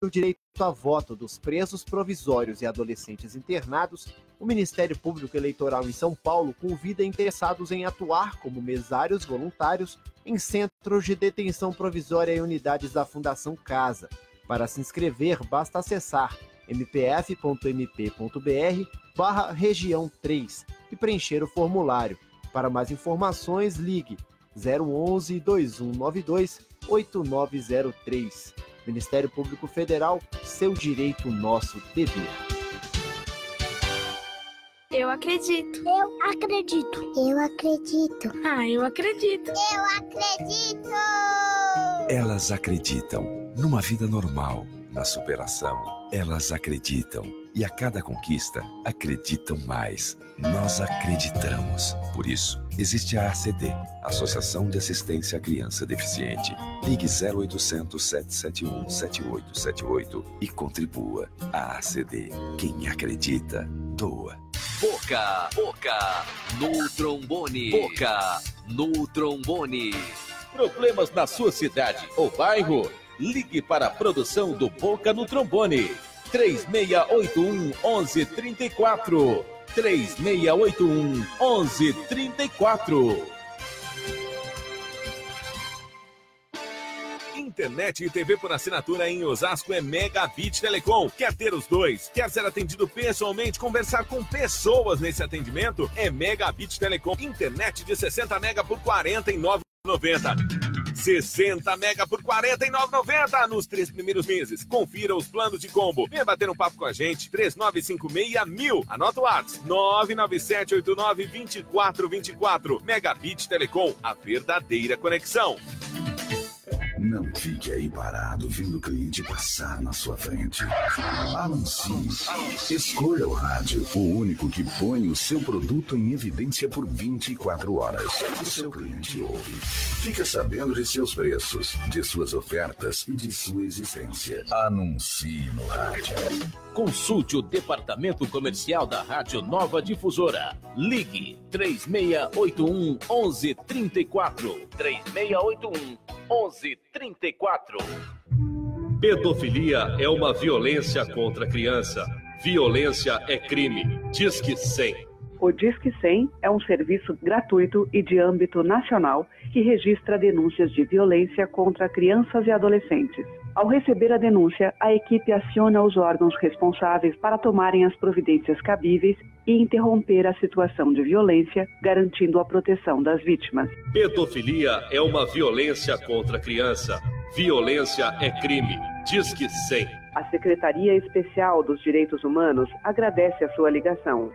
o direito a voto dos presos provisórios e adolescentes internados, o Ministério Público Eleitoral em São Paulo convida interessados em atuar como mesários voluntários em centros de detenção provisória e unidades da Fundação Casa. Para se inscrever, basta acessar mpf.mp.br/região 3 e preencher o formulário. Para mais informações, ligue 011 2192 8903. Ministério Público Federal, seu direito, nosso dever. Eu acredito. Eu acredito. Eu acredito. Eu acredito. Eu acredito. Elas acreditam numa vida normal, na superação. Elas acreditam e a cada conquista acreditam mais. Nós acreditamos. Por isso, existe a ACD, Associação de Assistência à Criança Deficiente. Ligue 0800 771 7878 e contribua. A ACD. Quem acredita, doa. Boca no trombone. Boca no trombone. Problemas na sua cidade ou bairro? Ligue para a produção do Boca no Trombone. 3681-1134. 3681-1134. Internet e TV por assinatura em Osasco é Megabit Telecom. Quer ter os dois? Quer ser atendido pessoalmente? Conversar com pessoas nesse atendimento? É Megabit Telecom. Internet de 60 mega por R$ 49,90. 60 mega por R$ 49,90 nos 3 primeiros meses. Confira os planos de combo. Venha bater um papo com a gente. 3956-1000. Anota o WhatsApp. 99789-2424. Megabit Telecom. A verdadeira conexão. Não fique aí parado vendo o cliente passar na sua frente. Anuncie. Escolha o rádio, o único que põe o seu produto em evidência por 24 horas. O seu cliente ouve. Fica sabendo de seus preços, de suas ofertas e de sua existência. Anuncie no rádio. Consulte o departamento comercial da Rádio Nova Difusora. Ligue 3681-1134. 3681-1134. Pedofilia é uma violência contra a criança. Violência é crime. Disque 100. O Disque 100 é um serviço gratuito e de âmbito nacional que registra denúncias de violência contra crianças e adolescentes. Ao receber a denúncia, a equipe aciona os órgãos responsáveis para tomarem as providências cabíveis e interromper a situação de violência, garantindo a proteção das vítimas. Pedofilia é uma violência contra a criança. Violência é crime. Disque 100. A Secretaria Especial dos Direitos Humanos agradece a sua ligação.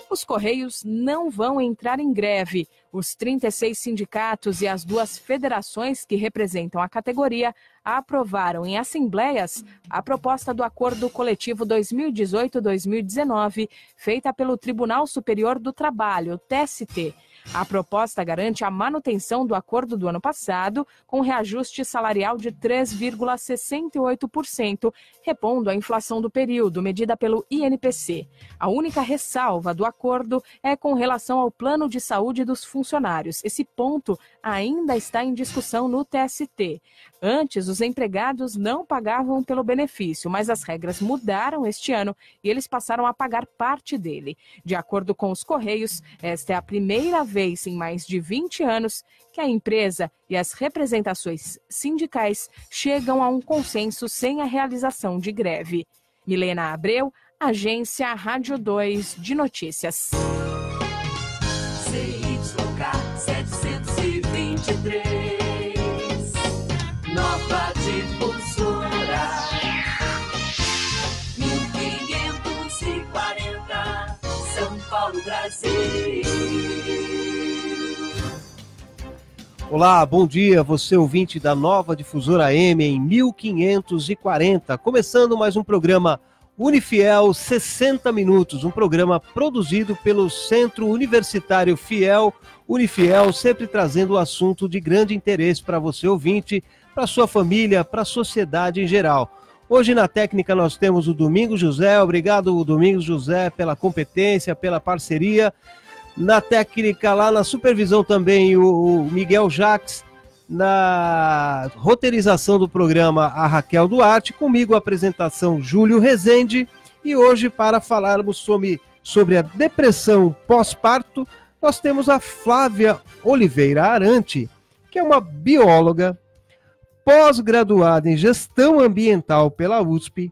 Os Correios não vão entrar em greve. Os 36 sindicatos e as 2 federações que representam a categoria aprovaram em assembleias a proposta do Acordo Coletivo 2018-2019, feita pelo Tribunal Superior do Trabalho, TST. A proposta garante a manutenção do acordo do ano passado, com reajuste salarial de 3,68%, repondo a inflação do período, medida pelo INPC. A única ressalva do acordo é com relação ao plano de saúde dos funcionários. Esse ponto ainda está em discussão no TST. Antes, os empregados não pagavam pelo benefício, mas as regras mudaram este ano e eles passaram a pagar parte dele. De acordo com os Correios, esta é a primeira vez em mais de 20 anos que a empresa e as representações sindicais chegam a um consenso sem a realização de greve. Milena Abreu, Agência Rádio 2 de Notícias. CYK 723, Nova Difusora, 1540, São Paulo, Brasil. Olá, bom dia, você ouvinte da Nova Difusora AM em 1540, começando mais um programa Unifiel 60 Minutos, um programa produzido pelo Centro Universitário Fiel, Unifiel, sempre trazendo o assunto de grande interesse para você ouvinte, para sua família, para a sociedade em geral. Hoje na técnica nós temos o Domingos José. Obrigado, Domingos José, pela competência, pela parceria. Na técnica, lá na supervisão também, o Miguel Jacques. Na roteirização do programa, a Raquel Duarte. Comigo, a apresentação, Júlio Rezende. E hoje, para falarmos sobre a depressão pós-parto, nós temos a Flávia Oliveira Arante, que é uma bióloga, pós-graduada em gestão ambiental pela USP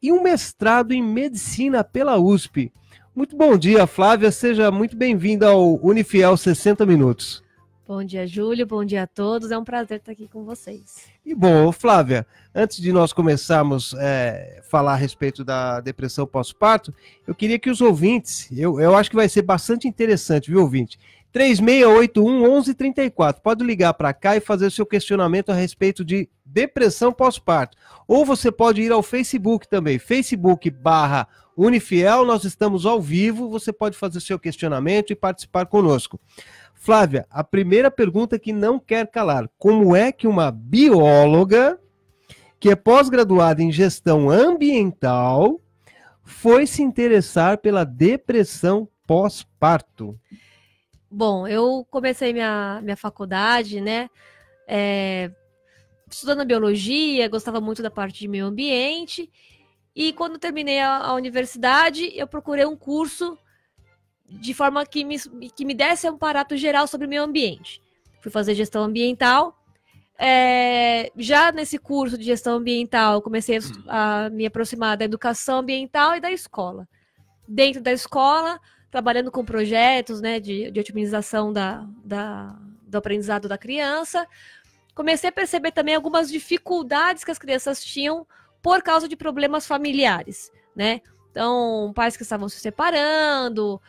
e um mestrado em medicina pela USP. Muito bom dia, Flávia. Seja muito bem-vinda ao Unifiel 60 Minutos. Bom dia, Júlio. Bom dia a todos. É um prazer estar aqui com vocês. E bom, Flávia, antes de nós começarmos a falar a respeito da depressão pós-parto, eu queria que os ouvintes, eu acho que vai ser bastante interessante, viu, ouvinte? 3681-1134. Pode ligar para cá e fazer o seu questionamento a respeito de depressão pós-parto. Ou você pode ir ao Facebook também, Facebook/Unifiel, nós estamos ao vivo, você pode fazer seu questionamento e participar conosco. Flávia, a primeira pergunta que não quer calar: como é que uma bióloga, que é pós-graduada em gestão ambiental, foi se interessar pela depressão pós-parto? Bom, eu comecei minha faculdade, né, estudando biologia, gostava muito da parte de meio ambiente, e quando terminei a universidade, eu procurei um curso de forma que me desse um aparato geral sobre o meio ambiente. Fui fazer gestão ambiental. Já nesse curso de gestão ambiental, eu comecei a me aproximar da educação ambiental e da escola. Dentro da escola, trabalhando com projetos, né, de otimização do aprendizado da criança, comecei a perceber também algumas dificuldades que as crianças tinham por causa de problemas familiares, né? Então, pais que estavam se separando,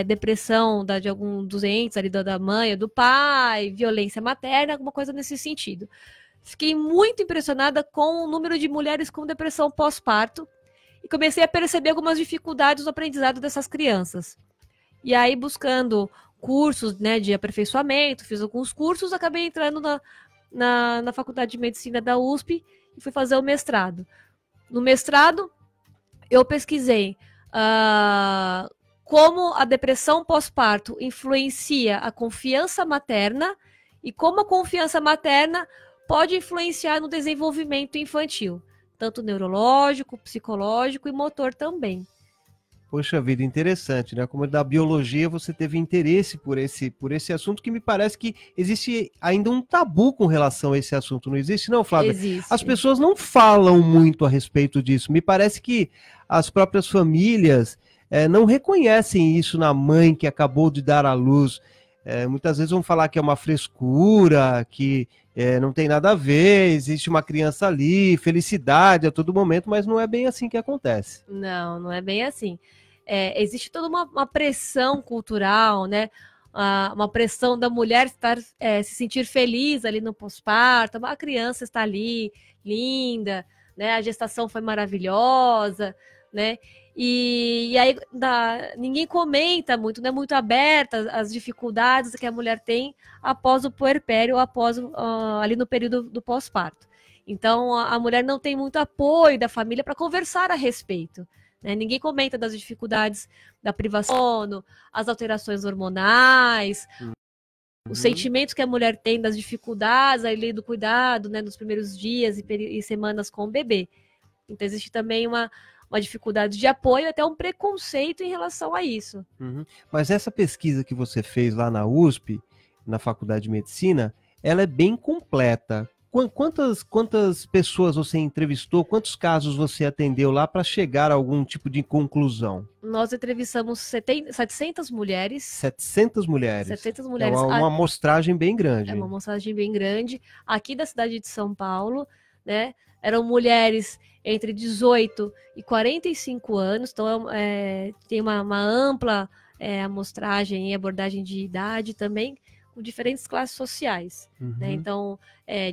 depressão de algum dos entes ali, da mãe ou do pai, violência materna, alguma coisa nesse sentido. Fiquei muito impressionada com o número de mulheres com depressão pós-parto e comecei a perceber algumas dificuldades no aprendizado dessas crianças. E aí, buscando cursos, né, de aperfeiçoamento, fiz alguns cursos, acabei entrando na Faculdade de Medicina da USP e fui fazer o mestrado. No mestrado, eu pesquisei como a depressão pós-parto influencia a confiança materna e como a confiança materna pode influenciar no desenvolvimento infantil, tanto neurológico, psicológico e motor também. Poxa vida, interessante, né? Como da biologia você teve interesse por esse assunto, que me parece que existe ainda um tabu com relação a esse assunto, não existe não, Flávia? Existe. As pessoas não falam muito a respeito disso, me parece que as próprias famílias não reconhecem isso na mãe que acabou de dar à luz. Muitas vezes vão falar que é uma frescura, que não tem nada a ver, existe uma criança ali, felicidade a todo momento, mas não é bem assim que acontece. Não é bem assim. Existe toda uma pressão cultural, né? Uma pressão da mulher se sentir feliz ali no pós-parto, a criança está ali, linda, né? A gestação foi maravilhosa, né? E aí ninguém comenta muito, não é muito aberta as dificuldades que a mulher tem após o puerpério, após ali no período do pós-parto. Então a mulher não tem muito apoio da família para conversar a respeito, né? Ninguém comenta das dificuldades da privação do sono, as alterações hormonais, os sentimentos que a mulher tem, das dificuldades ali do cuidado, né, nos primeiros dias e semanas com o bebê. Então existe também uma dificuldade de apoio, até um preconceito em relação a isso. Mas essa pesquisa que você fez lá na USP, na Faculdade de Medicina, ela é bem completa. Quantas pessoas você entrevistou, quantos casos você atendeu lá para chegar a algum tipo de conclusão? Nós entrevistamos 700 mulheres. 700 mulheres? 700 mulheres. É uma amostragem bem grande. É uma amostragem bem grande. Aqui da cidade de São Paulo, né? Eram mulheres entre 18 e 45 anos, então tem uma ampla amostragem e abordagem de idade também, com diferentes classes sociais, né? Então,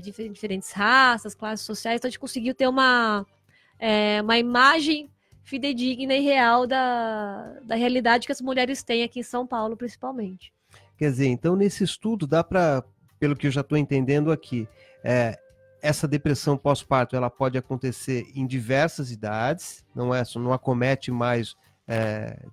diferentes raças, classes sociais, então a gente conseguiu ter uma imagem fidedigna e real da realidade que as mulheres têm aqui em São Paulo, principalmente. Quer dizer, então nesse estudo dá para, pelo que eu já estou entendendo aqui, essa depressão pós-parto ela pode acontecer em diversas idades, não acomete mais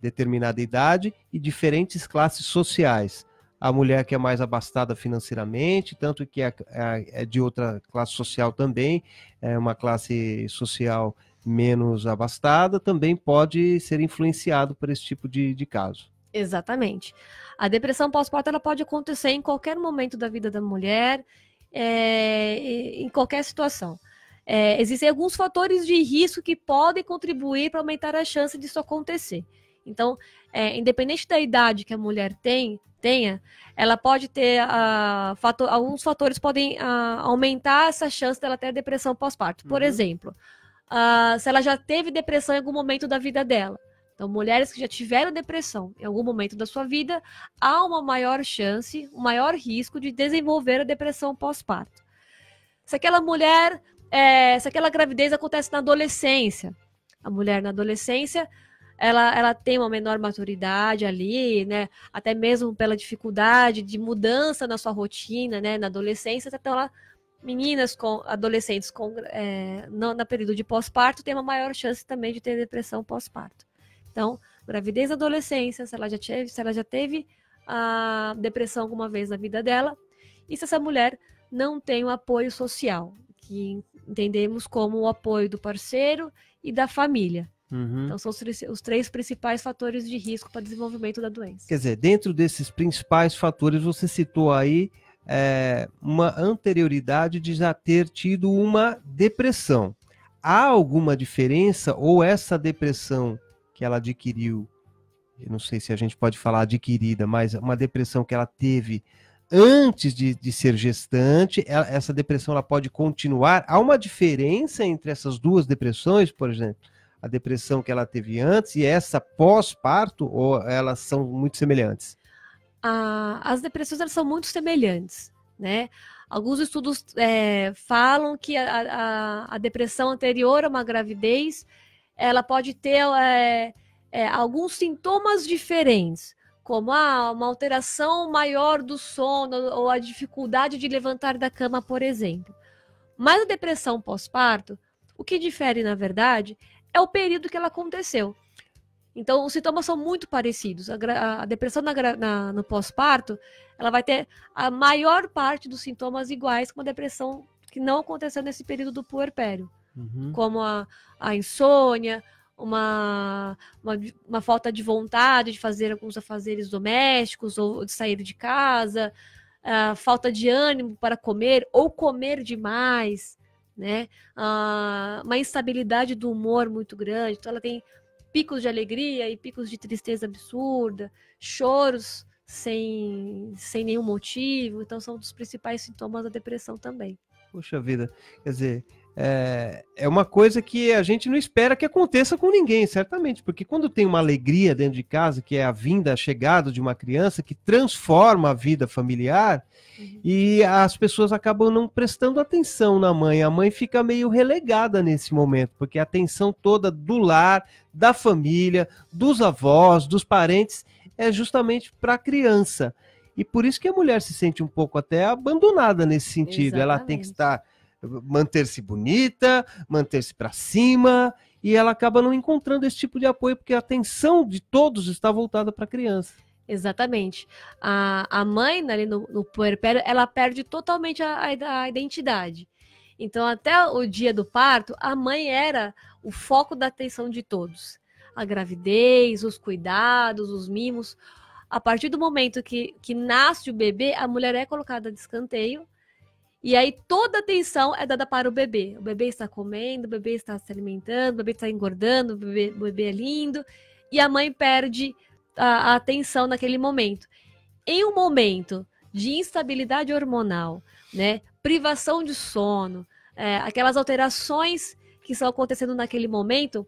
determinada idade e diferentes classes sociais. A mulher que é mais abastada financeiramente, tanto que é de outra classe social também, é uma classe social menos abastada, também pode ser influenciado por esse tipo de caso. Exatamente. A depressão pós-parto ela pode acontecer em qualquer momento da vida da mulher, em qualquer situação. Existem alguns fatores de risco que podem contribuir para aumentar a chance disso acontecer. Então, independente da idade que a mulher tenha, ela pode ter alguns fatores podem aumentar essa chance dela ter depressão pós-parto. Por exemplo, se ela já teve depressão em algum momento da vida dela. Então, mulheres que já tiveram depressão em algum momento da sua vida, há uma maior chance, um maior risco de desenvolver a depressão pós-parto. Se aquela gravidez acontece na adolescência, a mulher na adolescência, ela tem uma menor maturidade ali, né? Até mesmo pela dificuldade de mudança na sua rotina, né? Na adolescência, então adolescentes no período de pós-parto têm uma maior chance também de ter depressão pós-parto. Então, gravidez na adolescência, se ela já teve a depressão alguma vez na vida dela, e se essa mulher não tem o apoio social, que entendemos como o apoio do parceiro e da família. Então, são os 3 principais fatores de risco para o desenvolvimento da doença. Quer dizer, dentro desses principais fatores, você citou aí uma anterioridade de já ter tido uma depressão. Há alguma diferença ou essa depressão que ela adquiriu, eu não sei se a gente pode falar adquirida, mas uma depressão que ela teve antes de ser gestante, essa depressão ela pode continuar? Há uma diferença entre essas duas depressões, por exemplo? A depressão que ela teve antes e essa pós-parto, ou elas são muito semelhantes? As depressões elas são muito semelhantes, né? Alguns estudos falam que a depressão anterior a uma gravidez ela pode ter alguns sintomas diferentes, como uma alteração maior do sono ou a dificuldade de levantar da cama, por exemplo. Mas a depressão pós-parto, o que difere, na verdade, é o período que ela aconteceu. Então, os sintomas são muito parecidos. A depressão no pós-parto, ela vai ter a maior parte dos sintomas iguais com uma depressão que não aconteceu nesse período do puerpério. Como a insônia, uma falta de vontade de fazer alguns afazeres domésticos ou de sair de casa, falta de ânimo para comer ou comer demais, né? Uma instabilidade do humor muito grande. Então, ela tem picos de alegria e picos de tristeza absurda, choros sem nenhum motivo. Então, são dos principais sintomas da depressão também. Poxa vida, quer dizer, é uma coisa que a gente não espera que aconteça com ninguém, certamente, porque quando tem uma alegria dentro de casa, que é a vinda, a chegada de uma criança que transforma a vida familiar, e as pessoas acabam não prestando atenção na mãe, a mãe fica meio relegada nesse momento, porque a atenção toda do lar, da família, dos avós, dos parentes, é justamente para a criança. E por isso que a mulher se sente um pouco até abandonada nesse sentido. Exatamente. Ela tem que manter-se bonita, manter-se para cima, e ela acaba não encontrando esse tipo de apoio, porque a atenção de todos está voltada para a criança. Exatamente. A mãe, ali no puerpério, ela perde totalmente a identidade. Então, até o dia do parto, a mãe era o foco da atenção de todos. A gravidez, os cuidados, os mimos. A partir do momento que nasce o bebê, a mulher é colocada de escanteio, e aí toda a atenção é dada para o bebê. O bebê está comendo, o bebê está se alimentando, o bebê está engordando, o bebê é lindo, e a mãe perde a atenção naquele momento. Em um momento de instabilidade hormonal, né, privação de sono, aquelas alterações que estão acontecendo naquele momento,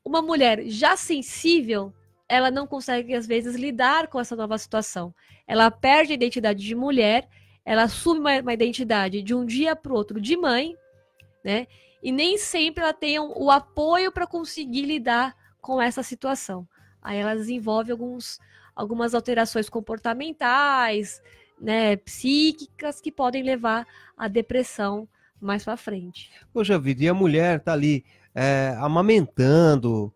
uma mulher já sensível, ela não consegue, às vezes, lidar com essa nova situação. Ela perde a identidade de mulher, ela assume uma identidade de um dia para o outro de mãe, né? E nem sempre ela tem o apoio para conseguir lidar com essa situação. Aí ela desenvolve algumas alterações comportamentais, né, psíquicas, que podem levar à depressão mais para frente. Poxa vida, e a mulher tá ali amamentando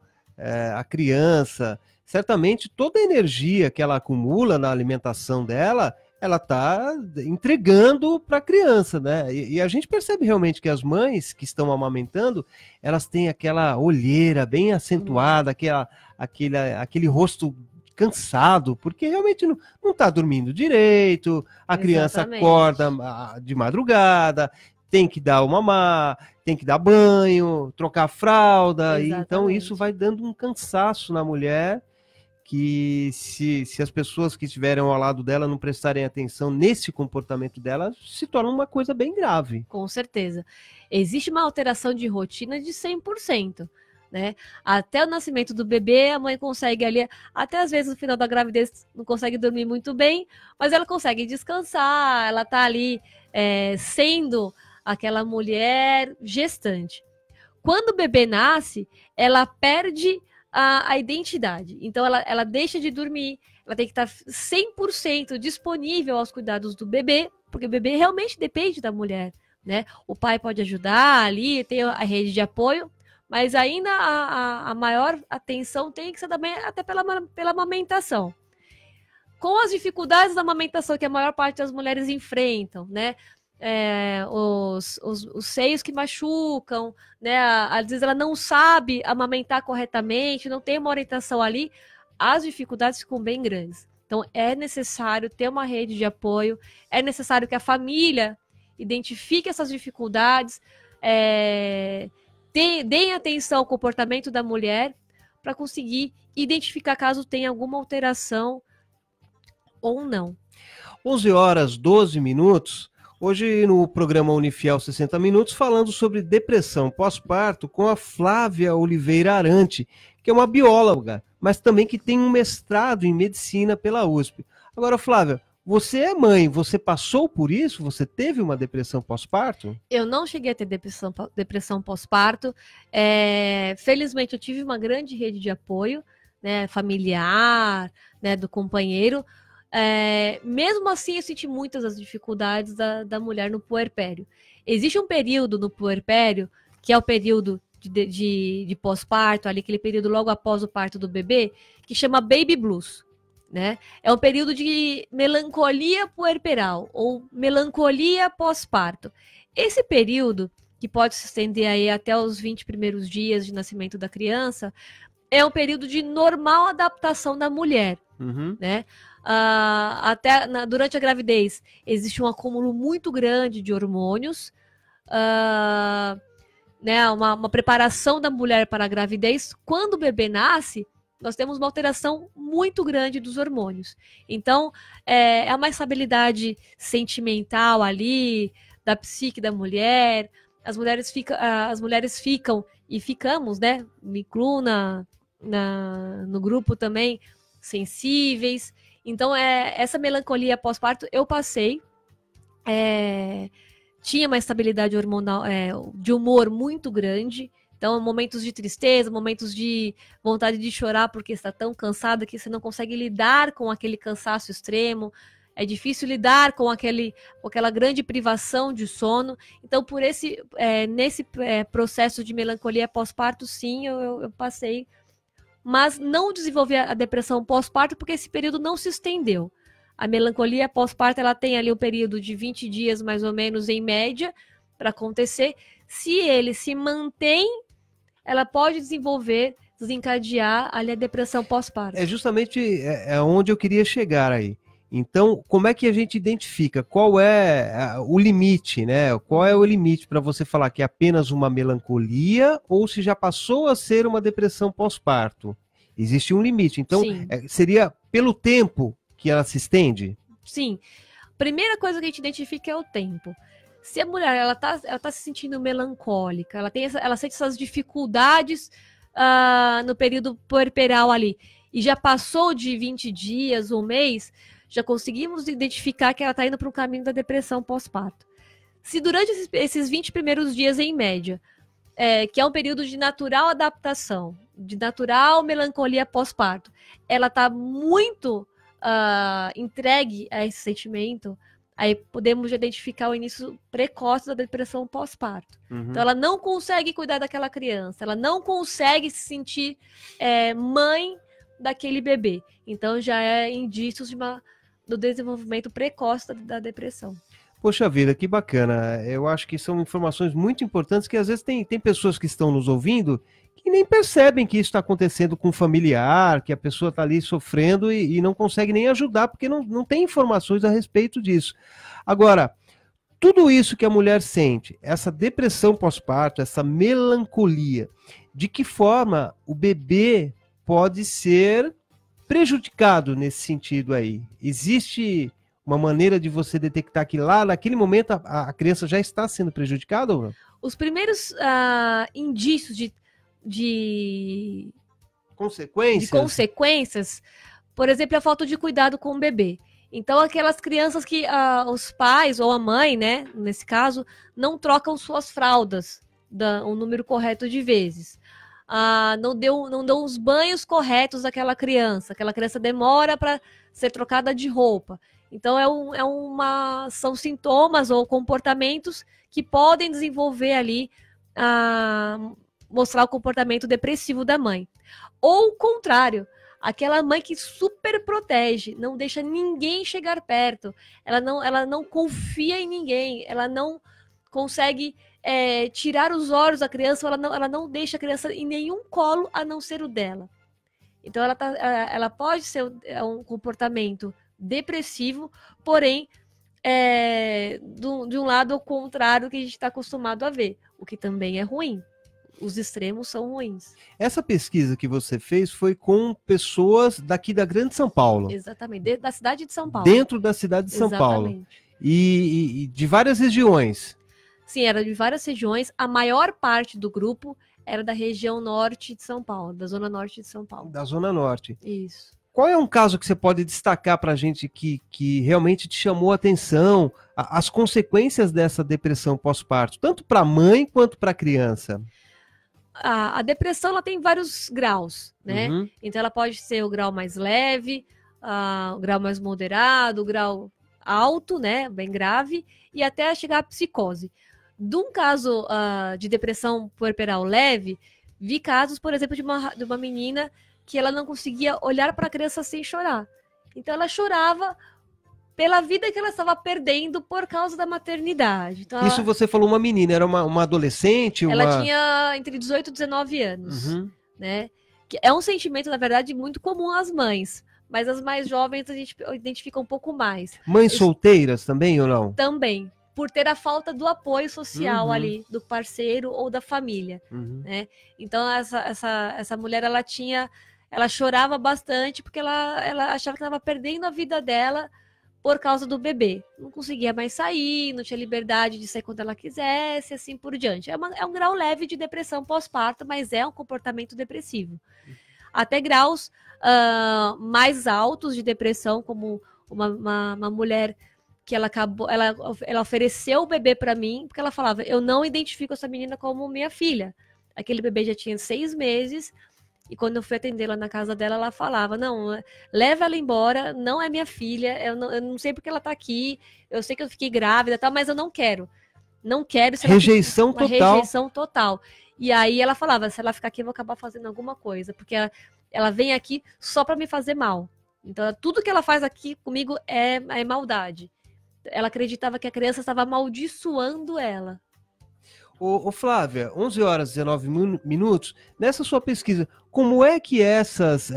a criança, certamente toda a energia que ela acumula na alimentação dela, ela tá entregando para a criança, né? E a gente percebe realmente que as mães que estão amamentando, elas têm aquela olheira bem acentuada, aquele rosto cansado, porque realmente não está dormindo direito, a criança acorda de madrugada, tem que dar o mamar, tem que dar banho, trocar a fralda, e então isso vai dando um cansaço na mulher, que se as pessoas que estiverem ao lado dela não prestarem atenção nesse comportamento dela, se torna uma coisa bem grave. Com certeza. Existe uma alteração de rotina de 100%. Né? Até o nascimento do bebê, a mãe consegue ali, até às vezes no final da gravidez não consegue dormir muito bem, mas ela consegue descansar, ela tá ali sendo aquela mulher gestante. Quando o bebê nasce, ela perde a identidade, então ela deixa de dormir, ela tem que estar 100% disponível aos cuidados do bebê, porque o bebê realmente depende da mulher, né? O pai pode ajudar ali, tem a rede de apoio, mas ainda a maior atenção tem que ser também até pela amamentação. Com as dificuldades da amamentação que a maior parte das mulheres enfrentam, né? Os seios que machucam, né? Às vezes ela não sabe amamentar corretamente, não tem uma orientação ali, as dificuldades ficam bem grandes. Então é necessário ter uma rede de apoio, é necessário que a família identifique essas dificuldades, deem atenção ao comportamento da mulher para conseguir identificar caso tenha alguma alteração ou não. 11h12. Hoje no programa Unifiel 60 Minutos, falando sobre depressão pós-parto com a Flávia Oliveira Arante, que é uma bióloga, mas também que tem um mestrado em medicina pela USP. Agora, Flávia, você é mãe, você passou por isso? Você teve uma depressão pós-parto? Eu não cheguei a ter depressão pós-parto. Felizmente, eu tive uma grande rede de apoio, né, familiar, né, do companheiro. Mesmo assim, eu senti muitas das dificuldades da mulher no puerpério. Existe um período no puerpério, que é o período de pós-parto, ali, aquele período logo após o parto do bebê, que chama baby blues. Né? É um período de melancolia puerperal ou melancolia pós-parto. Esse período, que pode se estender aí até os 20 primeiros dias de nascimento da criança, é um período de normal adaptação da mulher. Né? Durante a gravidez, existe um acúmulo muito grande de hormônios, né? Uma preparação da mulher para a gravidez. Quando o bebê nasce, nós temos uma alteração muito grande dos hormônios. Então, é uma estabilidade sentimental ali, da psique da mulher. As mulheres ficam, e ficamos, né? Me incluo no grupo também, sensíveis. Então, essa melancolia pós-parto eu passei. Tinha uma estabilidade hormonal, de humor muito grande. Então, momentos de tristeza, momentos de vontade de chorar porque está tão cansada que você não consegue lidar com aquele cansaço extremo. É difícil lidar com aquela grande privação de sono. Então, nesse processo de melancolia pós-parto, sim, eu passei. Mas não desenvolvi a depressão pós-parto porque esse período não se estendeu. A melancolia pós-parto, ela tem ali um período de 20 dias, mais ou menos, em média, para acontecer. Se ele se mantém, ela pode desencadear ali a depressão pós-parto. Justamente onde eu queria chegar aí. Então, como é que a gente identifica? Qual é o limite, né? Qual é o limite para você falar que é apenas uma melancolia ou se já passou a ser uma depressão pós-parto? Existe um limite. Então, seria pelo tempo que ela se estende? Sim. Primeira coisa que a gente identifica é o tempo. Se a mulher ela tá se sentindo melancólica, ela sente essas dificuldades no período puerperal ali, e já passou de 20 dias, um mês, já conseguimos identificar que ela está indo para o caminho da depressão pós-parto. Se durante esses 20 primeiros dias, em média, que é um período de natural adaptação, de natural melancolia pós-parto, ela está muito entregue a esse sentimento, aí podemos identificar o início precoce da depressão pós-parto. Então, ela não consegue cuidar daquela criança, ela não consegue se sentir mãe daquele bebê. Então, já é indícios do desenvolvimento precoce da depressão. Poxa vida, que bacana. Eu acho que são informações muito importantes que às vezes tem pessoas que estão nos ouvindo que nem percebem que isso está acontecendo com um familiar, que a pessoa está ali sofrendo e não consegue nem ajudar, porque não tem informações a respeito disso. Agora, tudo isso que a mulher sente, essa depressão pós-parto, essa melancolia, de que forma o bebê pode ser prejudicado nesse sentido aí? Existe uma maneira de você detectar que lá, naquele momento, a criança já está sendo prejudicada ou não? Os primeiros indícios de consequências, por exemplo, a falta de cuidado com o bebê. Então, aquelas crianças que os pais ou a mãe, né, nesse caso, não trocam suas fraldas o número correto de vezes. Não dão os banhos corretos àquela criança demora para ser trocada de roupa. Então, são sintomas ou comportamentos que podem desenvolver ali, mostrar o comportamento depressivo da mãe. Ou o contrário, aquela mãe que super protege, não deixa ninguém chegar perto, ela não confia em ninguém, ela não consegue tirar os olhos da criança, ela não deixa a criança em nenhum colo a não ser o dela. Então, ela pode ser um comportamento depressivo, porém, de um lado ao contrário que a gente está acostumado a ver, o que também é ruim. Os extremos são ruins. Essa pesquisa que você fez foi com pessoas daqui da Grande São Paulo. Exatamente, dentro da cidade de São Paulo. Dentro da cidade de São Paulo. E de várias regiões. Sim, era de várias regiões. A maior parte do grupo era da região norte de São Paulo, da zona norte de São Paulo. Da zona norte. Isso. Qual é um caso que você pode destacar para a gente que realmente te chamou a atenção, as consequências dessa depressão pós-parto, tanto para a mãe quanto para a criança? A depressão ela tem vários graus, né? Então ela pode ser o grau mais leve, o grau mais moderado, o grau alto, né? Bem grave, e até chegar à psicose. De um caso de depressão puerperal leve, vi casos, por exemplo, de uma menina que ela não conseguia olhar para a criança sem chorar. Então ela chorava pela vida que ela estava perdendo por causa da maternidade. Então, isso você falou uma menina, era uma adolescente? Ela tinha entre 18 e 19 anos, né? Que é um sentimento, na verdade, muito comum às mães, mas as mais jovens a gente identifica um pouco mais. Mães solteiras também ou não? Também, por ter a falta do apoio social ali, do parceiro ou da família, né? Então, essa mulher, ela chorava bastante porque ela achava que estava perdendo a vida dela por causa do bebê. Não conseguia mais sair, não tinha liberdade de sair quando ela quisesse, assim por diante. É um grau leve de depressão pós-parto, mas é um comportamento depressivo. Até graus mais altos de depressão, como uma mulher que ela ofereceu o bebê para mim, porque ela falava, eu não identifico essa menina como minha filha. Aquele bebê já tinha 6 meses, e quando eu fui atendê-la na casa dela, ela falava, não, leva ela embora, não é minha filha, eu não sei porque ela tá aqui, eu sei que eu fiquei grávida, tal, mas eu não quero. Não quero. Rejeição total. Rejeição total. E aí ela falava, se ela ficar aqui, eu vou acabar fazendo alguma coisa, porque ela vem aqui só para me fazer mal. Então, tudo que ela faz aqui comigo é maldade. Ela acreditava que a criança estava amaldiçoando ela. Ô Flávia, 11 horas e 19 minutos, nessa sua pesquisa, como é que essas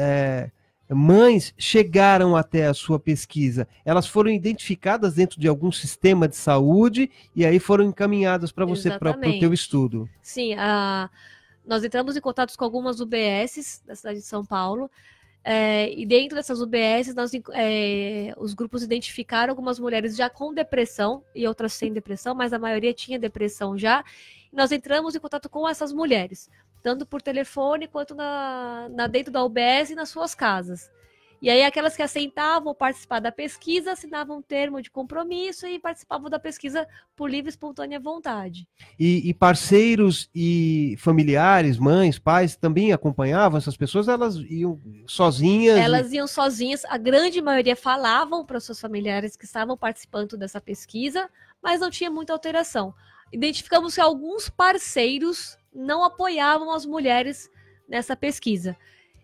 mães chegaram até a sua pesquisa? Elas foram identificadas dentro de algum sistema de saúde e aí foram encaminhadas para você, para o teu estudo? Sim, nós entramos em contato com algumas UBSs da cidade de São Paulo, e dentro dessas UBSs, os grupos identificaram algumas mulheres já com depressão e outras sem depressão, mas a maioria tinha depressão já. E nós entramos em contato com essas mulheres, tanto por telefone quanto dentro da UBS e nas suas casas. E aí aquelas que aceitavam participar da pesquisa assinavam um termo de compromisso e participavam da pesquisa por livre e espontânea vontade. E parceiros e familiares, mães, pais, também acompanhavam essas pessoas? Elas iam sozinhas? Elas iam sozinhas, a grande maioria falavam para os seus familiares que estavam participando dessa pesquisa, mas não tinha muita alteração. Identificamos que alguns parceiros não apoiavam as mulheres nessa pesquisa.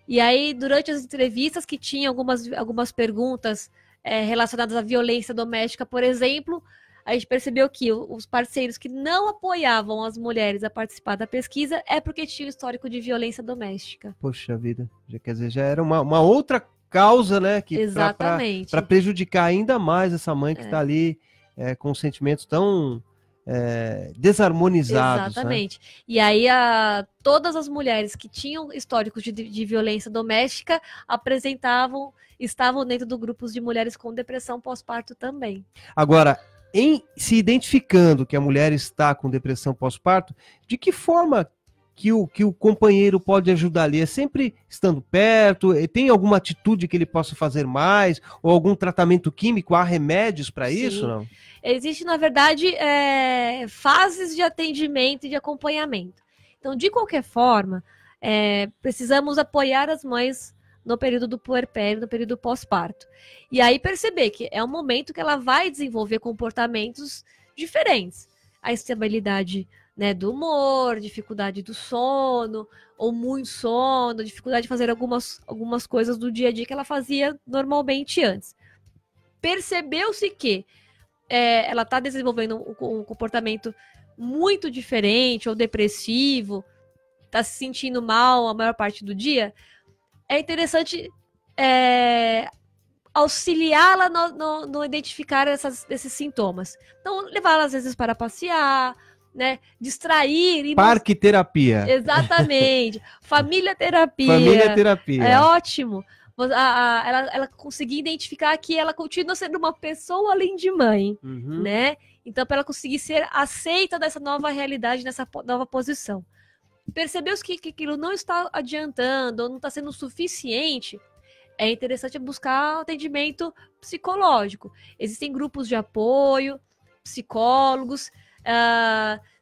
E aí, durante as entrevistas que tinha algumas perguntas relacionadas à violência doméstica, por exemplo, a gente percebeu que os parceiros que não apoiavam as mulheres a participar da pesquisa é porque tinham histórico de violência doméstica. Poxa vida, quer dizer, já era uma outra causa, né? Exatamente. Para prejudicar ainda mais essa mãe que está ali com sentimentos tão desarmonizados. Exatamente. Né? E aí, todas as mulheres que tinham históricos de violência doméstica estavam dentro do grupos de mulheres com depressão pós-parto também. Agora, se identificando que a mulher está com depressão pós-parto, de que forma que o companheiro pode ajudar ali? É sempre estando perto? Tem alguma atitude que ele possa fazer mais? Ou algum tratamento químico? Há remédios para isso? Não? Existe, na verdade, fases de atendimento e de acompanhamento. Então, de qualquer forma, precisamos apoiar as mães no período do puerpério, no período pós-parto. E aí perceber que é um momento que ela vai desenvolver comportamentos diferentes. A instabilidade, né, do humor, dificuldade do sono, ou muito sono, dificuldade de fazer algumas coisas do dia a dia que ela fazia normalmente antes. Percebeu-se que ela está desenvolvendo um comportamento muito diferente ou depressivo, está se sentindo mal a maior parte do dia, é interessante auxiliá-la no identificar esses sintomas. Então, levá-la às vezes para passear, né, distrair. Parque terapia. Exatamente. Família terapia. Família terapia. É ótimo. Ela conseguir identificar que ela continua sendo uma pessoa além de mãe, né? Então, para ela conseguir ser aceita dessa nova realidade, nessa nova posição. Percebeu-se que aquilo não está adiantando ou não está sendo suficiente, é interessante buscar atendimento psicológico. Existem grupos de apoio, psicólogos.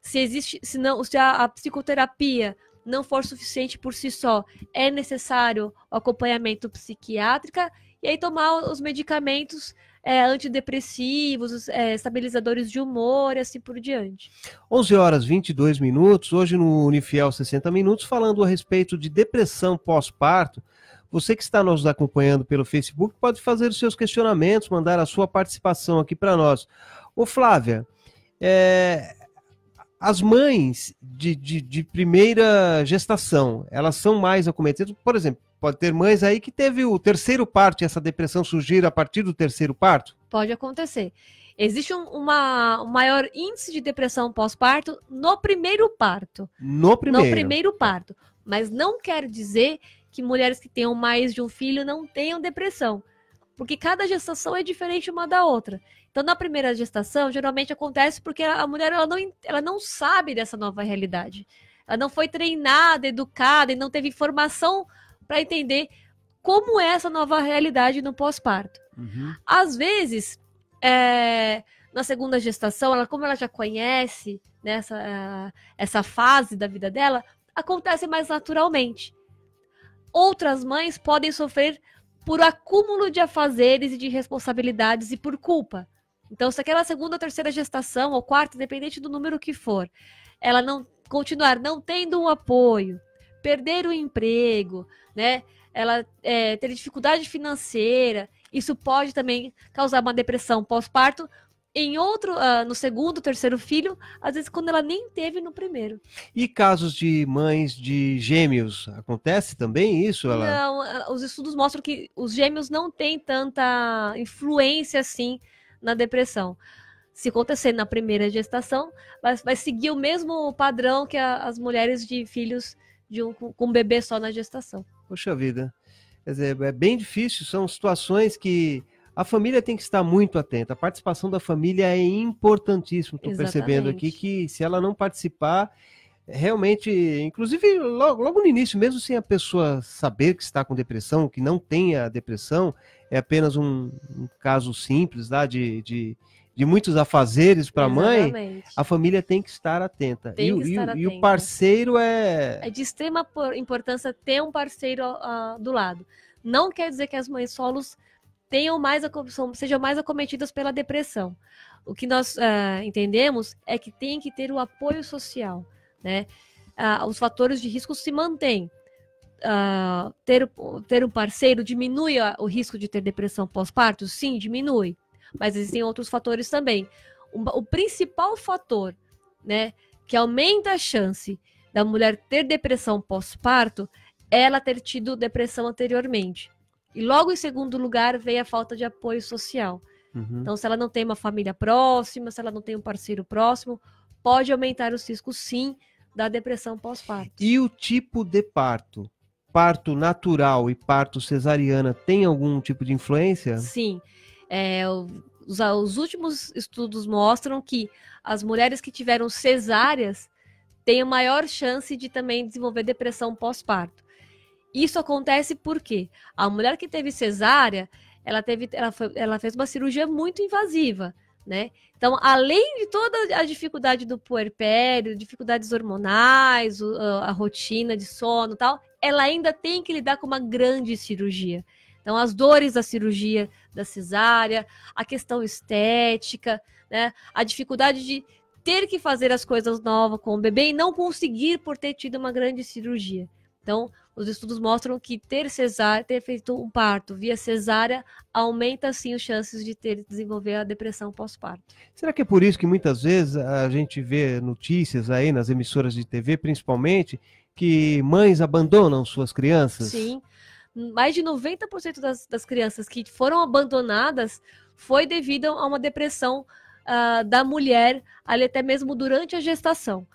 Se a psicoterapia não for suficiente por si só, é necessário o acompanhamento psiquiátrico e aí tomar os medicamentos antidepressivos, estabilizadores de humor e assim por diante. 11h22, hoje no Unifiel 60 Minutos, falando a respeito de depressão pós-parto. Você que está nos acompanhando pelo Facebook pode fazer os seus questionamentos, mandar a sua participação aqui para nós. Ô Flávia, as mães de primeira gestação, elas são mais acometidas? Por exemplo, pode ter mães aí que teve o terceiro parto e essa depressão surgir a partir do terceiro parto? Pode acontecer. Existe um maior índice de depressão pós-parto no primeiro parto. No primeiro parto. Mas não quer dizer que mulheres que tenham mais de um filho não tenham depressão. Porque cada gestação é diferente uma da outra. Então, na primeira gestação, geralmente acontece porque a mulher ela não sabe dessa nova realidade. Ela não foi treinada, educada e não teve informação para entender como é essa nova realidade no pós-parto. Às vezes, na segunda gestação, como ela já conhece, né, essa fase da vida dela, acontece mais naturalmente. Outras mães podem sofrer por acúmulo de afazeres e de responsabilidades e por culpa. Então, se aquela segunda ou terceira gestação, ou quarta, independente do número que for, ela continuar não tendo um apoio, perder o emprego, né? Ela ter dificuldade financeira, isso pode também causar uma depressão pós-parto no segundo, terceiro filho, às vezes quando ela nem teve no primeiro. E casos de mães de gêmeos, acontece também isso? Não, os estudos mostram que os gêmeos não têm tanta influência assim na depressão. Se acontecer na primeira gestação, vai seguir o mesmo padrão que as mulheres de filhos com um bebê só na gestação. Poxa vida, quer dizer, é bem difícil, são situações que a família tem que estar muito atenta, a participação da família é importantíssima, estou percebendo aqui que se ela não participar, realmente, inclusive logo no início, mesmo sem a pessoa saber que está com depressão, que não tem a depressão, é apenas um caso simples lá de muitos afazeres para a mãe, a família tem que estar atenta. E o parceiro é de extrema importância ter um parceiro do lado. Não quer dizer que as mães solos sejam mais acometidas pela depressão. O que nós entendemos é que tem que ter o apoio social, né? Os fatores de risco se mantêm. Ter um parceiro diminui o risco de ter depressão pós-parto? Sim, diminui. Mas existem outros fatores também. O principal fator, né, que aumenta a chance da mulher ter depressão pós-parto é ela ter tido depressão anteriormente. E logo em segundo lugar vem a falta de apoio social. Então, se ela não tem uma família próxima, se ela não tem um parceiro próximo, pode aumentar os riscos, sim, da depressão pós-parto. E o tipo de parto? Parto natural e parto cesariana tem algum tipo de influência? Sim. Os últimos estudos mostram que as mulheres que tiveram cesáreas têm a maior chance de também desenvolver depressão pós-parto. Isso acontece porque a mulher que teve cesárea, ela fez uma cirurgia muito invasiva, né? Então, além de toda a dificuldade do puerpério, dificuldades hormonais, a rotina de sono e tal, ela ainda tem que lidar com uma grande cirurgia. Então, as dores da cirurgia da cesárea, a questão estética, né? A dificuldade de ter que fazer as coisas novas com o bebê e não conseguir por ter tido uma grande cirurgia. Então, os estudos mostram que ter feito um parto via cesárea aumenta, sim, as chances de desenvolver a depressão pós-parto. Será que é por isso que muitas vezes a gente vê notícias aí nas emissoras de TV, principalmente, que mães abandonam suas crianças? Sim. Mais de 90% das crianças que foram abandonadas foi devido a uma depressão da mulher, ali até mesmo durante a gestação.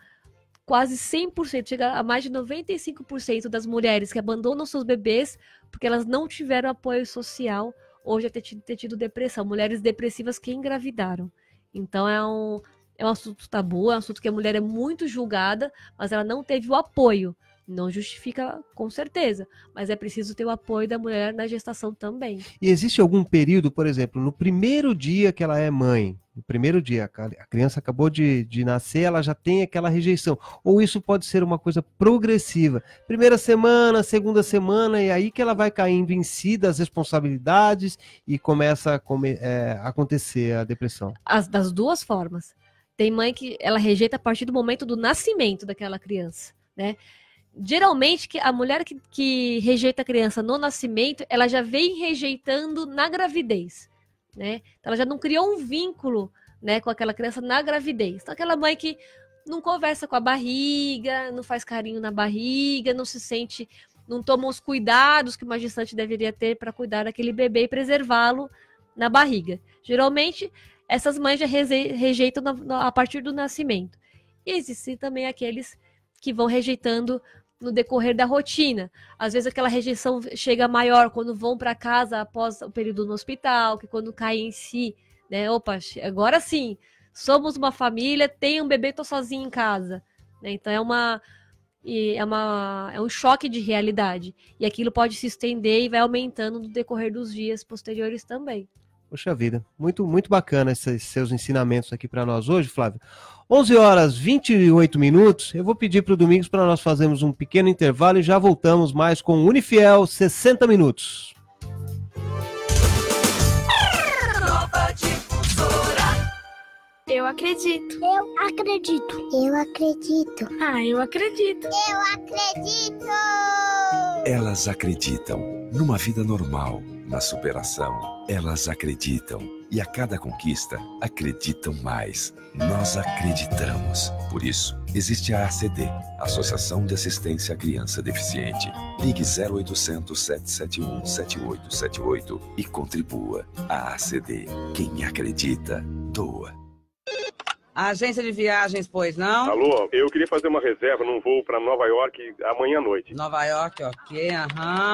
Quase 100%, chega a mais de 95% das mulheres que abandonam seus bebês porque elas não tiveram apoio social ou já ter tido depressão. Mulheres depressivas que engravidaram. Então é um assunto tabu, é um assunto que a mulher é muito julgada, mas ela não teve o apoio. Não justifica com certeza, mas é preciso ter o apoio da mulher na gestação também. E existe algum período, por exemplo, no primeiro dia que ela é mãe, no primeiro dia, a criança acabou de nascer, ela já tem aquela rejeição, ou isso pode ser uma coisa progressiva? Primeira semana, segunda semana, e aí que ela vai caindo em si das responsabilidades e começa a acontecer a depressão? Das duas formas. Tem mãe que ela rejeita a partir do momento do nascimento daquela criança, né? Geralmente, a mulher que rejeita a criança no nascimento, ela já vem rejeitando na gravidez, né? Então, ela já não criou um vínculo, né, com aquela criança na gravidez. Então, aquela mãe que não conversa com a barriga, não faz carinho na barriga, não se sente, não toma os cuidados que uma gestante deveria ter para cuidar daquele bebê e preservá-lo na barriga. Geralmente, essas mães já rejeitam a partir do nascimento. E existem também aqueles que vão rejeitando no decorrer da rotina. Às vezes aquela rejeição chega maior quando vão para casa após o período no hospital, que quando cai em si, né? Opa, agora sim, somos uma família, tenho um bebê, tô sozinho em casa, né? Então é um choque de realidade. E aquilo pode se estender e vai aumentando no decorrer dos dias posteriores também. Poxa vida, muito, muito bacana esses seus ensinamentos aqui para nós hoje, Flávio. 11h28. Eu vou pedir para o Domingos para nós fazermos um pequeno intervalo e já voltamos mais com Unifiel 60 minutos. Nova Difusora. Eu acredito. Eu acredito. Eu acredito. Eu acredito. Eu acredito. Elas acreditam numa vida normal, na superação. Elas acreditam e a cada conquista acreditam mais. Nós acreditamos. Por isso, existe a ACD, Associação de Assistência à Criança Deficiente. Ligue 0800 771 7878 e contribua. A ACD. Quem acredita, doa. A agência de viagens, pois não? Alô, eu queria fazer uma reserva num voo para Nova York amanhã à noite. Nova York, ok,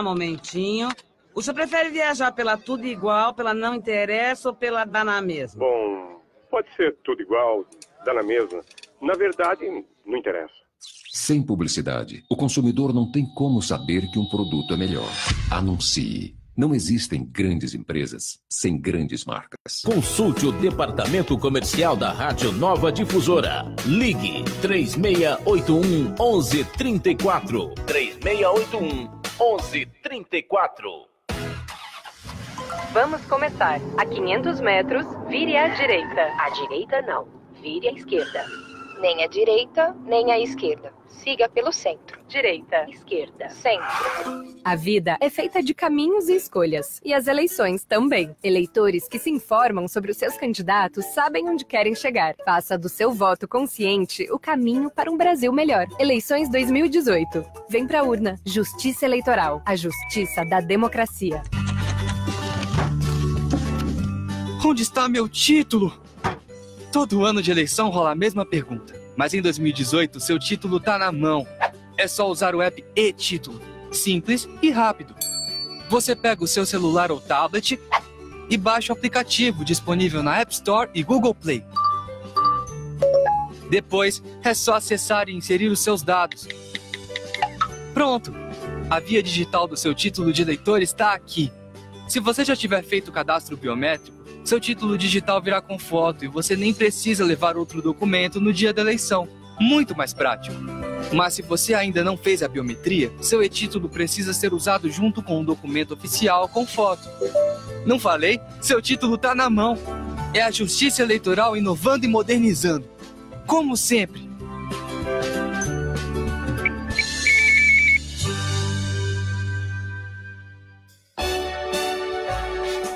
momentinho. O senhor prefere viajar pela tudo igual, pela não interessa ou pela dá na mesma? Bom, pode ser tudo igual, dá na mesma. Na verdade, não interessa. Sem publicidade, o consumidor não tem como saber que um produto é melhor. Anuncie. Não existem grandes empresas sem grandes marcas. Consulte o departamento comercial da Rádio Nova Difusora. Ligue 3681 1134. 3681 1134. Vamos começar. A 500 metros, vire à direita. À direita não, vire à esquerda. Nem à direita, nem à esquerda. Siga pelo centro. Direita, esquerda, centro. A vida é feita de caminhos e escolhas. E as eleições também. Eleitores que se informam sobre os seus candidatos sabem onde querem chegar. Faça do seu voto consciente o caminho para um Brasil melhor. Eleições 2018. Vem pra urna. Justiça Eleitoral. A justiça da democracia. Onde está meu título? Todo ano de eleição rola a mesma pergunta. Mas em 2018, seu título tá na mão. É só usar o app e-Título. Simples e rápido. Você pega o seu celular ou tablet e baixa o aplicativo disponível na App Store e Google Play. Depois, é só acessar e inserir os seus dados. Pronto! A via digital do seu título de eleitor está aqui. Se você já tiver feito o cadastro biométrico, seu título digital virá com foto e você nem precisa levar outro documento no dia da eleição. Muito mais prático. Mas se você ainda não fez a biometria, seu e-título precisa ser usado junto com um documento oficial com foto. Não falei? Seu título está na mão. É a Justiça Eleitoral inovando e modernizando. Como sempre.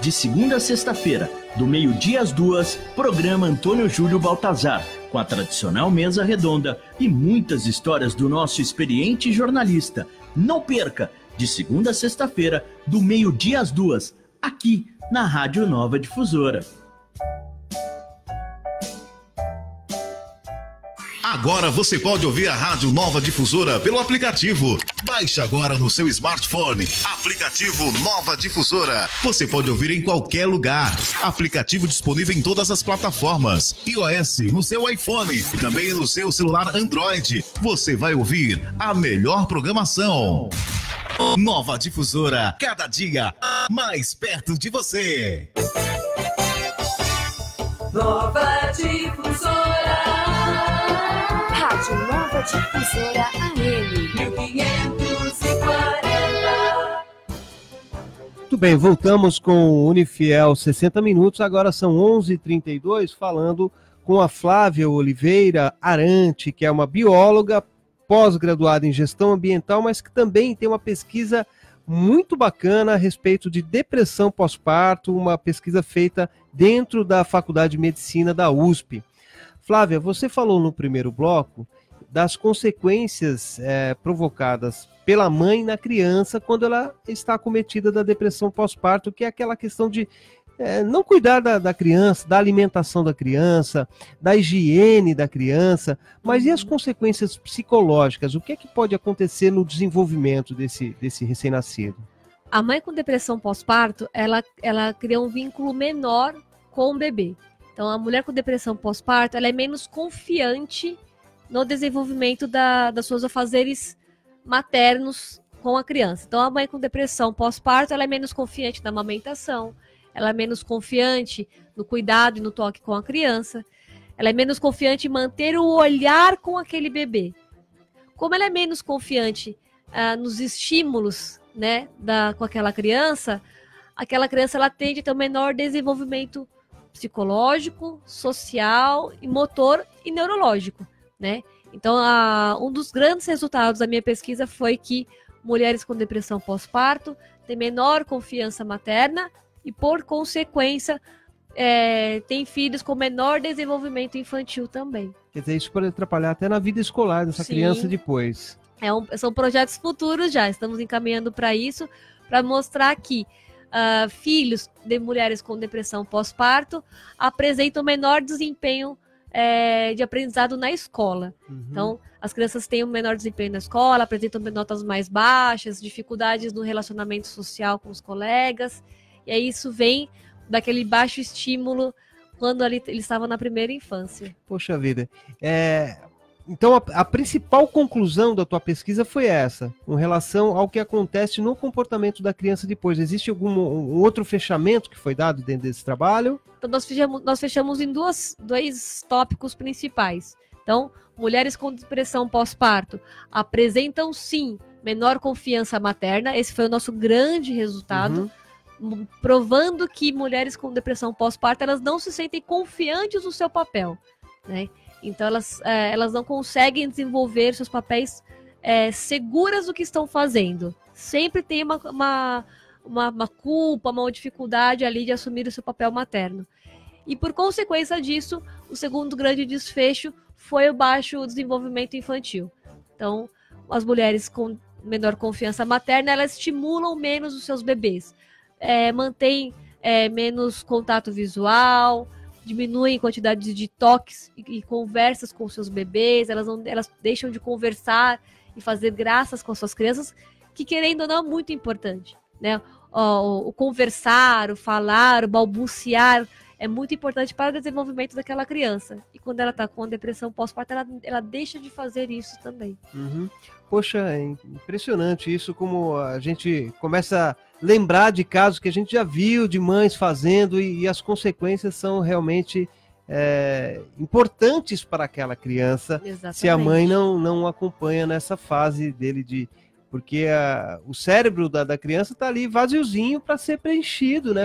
De segunda a sexta-feira, do meio-dia às 2, programa Antônio Júlio Baltazar, com a tradicional mesa redonda e muitas histórias do nosso experiente jornalista. Não perca, de segunda a sexta-feira, do meio-dia às 2, aqui na Rádio Nova Difusora. Agora você pode ouvir a Rádio Nova Difusora pelo aplicativo. Baixe agora no seu smartphone. Aplicativo Nova Difusora. Você pode ouvir em qualquer lugar. Aplicativo disponível em todas as plataformas. iOS no seu iPhone e também no seu celular Android. Você vai ouvir a melhor programação. Nova Difusora, cada dia mais perto de você. Nova Difusora. Rádio Nova Difusora AM 1540. Muito bem, voltamos com o Unifiel 60 Minutos, agora são 11h32, falando com a Flávia Oliveira Arante, que é uma bióloga pós-graduada em gestão ambiental, mas que também tem uma pesquisa muito bacana a respeito de depressão pós-parto, uma pesquisa feita dentro da Faculdade de Medicina da USP. Flávia, você falou no primeiro bloco das consequências provocadas pela mãe na criança quando ela está acometida da depressão pós-parto, que é aquela questão de não cuidar da criança, da alimentação da criança, da higiene da criança, mas e as consequências psicológicas? O que é que pode acontecer no desenvolvimento desse recém-nascido? A mãe com depressão pós-parto, ela cria um vínculo menor com o bebê. Então, a mulher com depressão pós-parto, ela é menos confiante no desenvolvimento dos seus afazeres maternos com a criança. Então, a mãe com depressão pós-parto, ela é menos confiante na amamentação, ela é menos confiante no cuidado e no toque com a criança, ela é menos confiante em manter o olhar com aquele bebê. Como ela é menos confiante nos estímulos, né, com aquela criança ela tende a ter um menor desenvolvimento psicológico, social, e motor e neurológico, né? Então, um dos grandes resultados da minha pesquisa foi que mulheres com depressão pós-parto têm menor confiança materna e, por consequência, têm filhos com menor desenvolvimento infantil também. Quer dizer, isso pode atrapalhar até na vida escolar dessa criança depois. São projetos futuros já, estamos encaminhando para isso, para mostrar que filhos de mulheres com depressão pós-parto apresentam menor desempenho de aprendizado na escola. Uhum. Então, as crianças têm um menor desempenho na escola, apresentam notas mais baixas, dificuldades no relacionamento social com os colegas, e aí isso vem daquele baixo estímulo quando ele estava na primeira infância. Poxa vida, Então, a principal conclusão da tua pesquisa foi essa, com relação ao que acontece no comportamento da criança depois. Existe um outro fechamento que foi dado dentro desse trabalho? Então, nós fechamos em dois tópicos principais. Então, mulheres com depressão pós-parto apresentam, sim, menor confiança materna. Esse foi o nosso grande resultado, provando que mulheres com depressão pós-parto, elas não se sentem confiantes no seu papel, né? Então, elas não conseguem desenvolver seus papéis seguras do que estão fazendo. Sempre tem uma culpa, uma dificuldade ali de assumir o seu papel materno. E, por consequência disso, o segundo grande desfecho foi o baixo desenvolvimento infantil. Então, as mulheres com menor confiança materna, elas estimulam menos os seus bebês. Mantêm menos contato visual, diminuem a quantidade de toques e conversas com seus bebês, elas deixam de conversar e fazer graças com as suas crianças, que, querendo ou não, é muito importante, né? O conversar, o falar, o balbuciar é muito importante para o desenvolvimento daquela criança. E quando ela está com depressão pós-parto, ela deixa de fazer isso também. Poxa, é impressionante isso, como a gente começa a lembrar de casos que a gente já viu de mães fazendo e as consequências são realmente importantes para aquela criança. Exatamente. Se a mãe não acompanha nessa fase dele porque o cérebro da criança está ali vaziozinho para ser preenchido, né,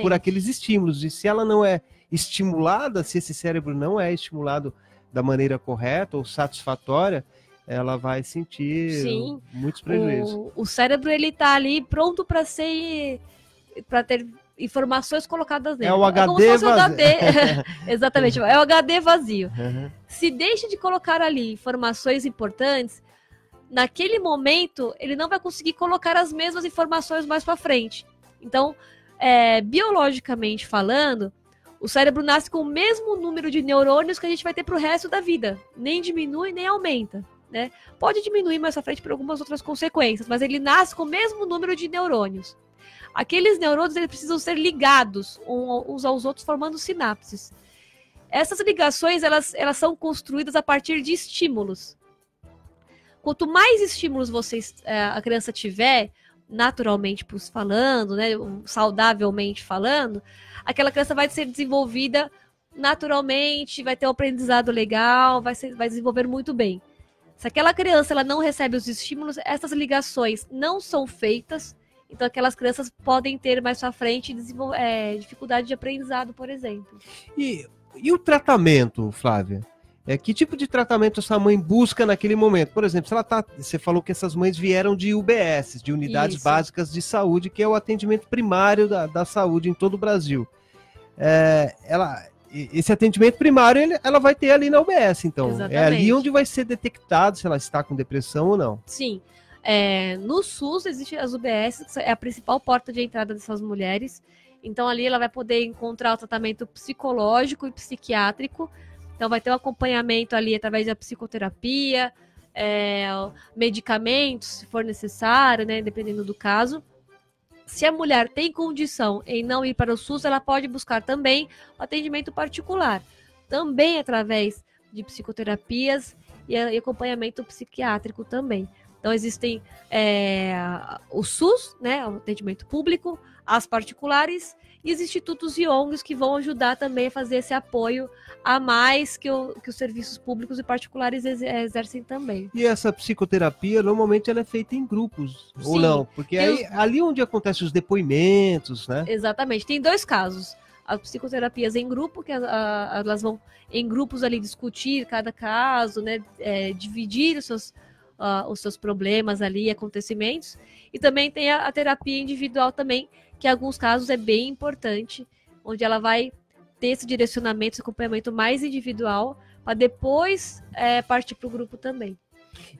por aqueles estímulos. E se ela não é estimulada, se esse cérebro não é estimulado da maneira correta ou satisfatória, ela vai sentir muitos prejuízos. O cérebro, ele tá ali pronto para ter informações colocadas nele. É o HD vazio. Exatamente, é o HD vazio. Se deixa de colocar ali informações importantes, naquele momento ele não vai conseguir colocar as mesmas informações mais para frente. Então, biologicamente falando, o cérebro nasce com o mesmo número de neurônios que a gente vai ter para o resto da vida. Nem diminui, nem aumenta, né? Pode diminuir mais à frente por algumas outras consequências, mas ele nasce com o mesmo número de neurônios. Aqueles neurônios, eles precisam ser ligados uns aos outros, formando sinapses. Essas ligações, elas são construídas a partir de estímulos. Quanto mais estímulos a criança tiver, naturalmente falando, né, saudavelmente falando, aquela criança vai ser desenvolvida naturalmente, vai ter um aprendizado legal, vai desenvolver muito bem. Se aquela criança ela não recebe os estímulos, essas ligações não são feitas, então aquelas crianças podem ter mais pra frente dificuldade de aprendizado, por exemplo. E o tratamento, Flávia? Que tipo de tratamento essa mãe busca naquele momento? Por exemplo, se você falou que essas mães vieram de UBS, de Unidades Básicas de Saúde, que é o atendimento primário da saúde em todo o Brasil. Esse atendimento primário ela vai ter ali na UBS, então. Exatamente. É ali onde vai ser detectado se ela está com depressão ou não. Sim. No SUS, existe as UBS, que é a principal porta de entrada dessas mulheres. Então, ali ela vai poder encontrar o tratamento psicológico e psiquiátrico. Então, vai ter um acompanhamento ali através da psicoterapia, medicamentos, se for necessário, né, dependendo do caso. Se a mulher tem condição em não ir para o SUS, ela pode buscar também o atendimento particular, também através de psicoterapias e acompanhamento psiquiátrico também. Então, existem o SUS, né, o atendimento público, as particulares e os institutos e ONGs que vão ajudar também a fazer esse apoio a mais que os serviços públicos e particulares exercem também. E essa psicoterapia, normalmente, ela é feita em grupos, sim, ou não? Porque ali onde acontecem os depoimentos, né? Exatamente. Tem dois casos. As psicoterapias em grupo, que elas vão em grupos ali discutir cada caso, né? Dividir os seus problemas ali, acontecimentos. E também tem a terapia individual também, que em alguns casos é bem importante, onde ela vai ter esse direcionamento, esse acompanhamento mais individual, para depois partir para o grupo também.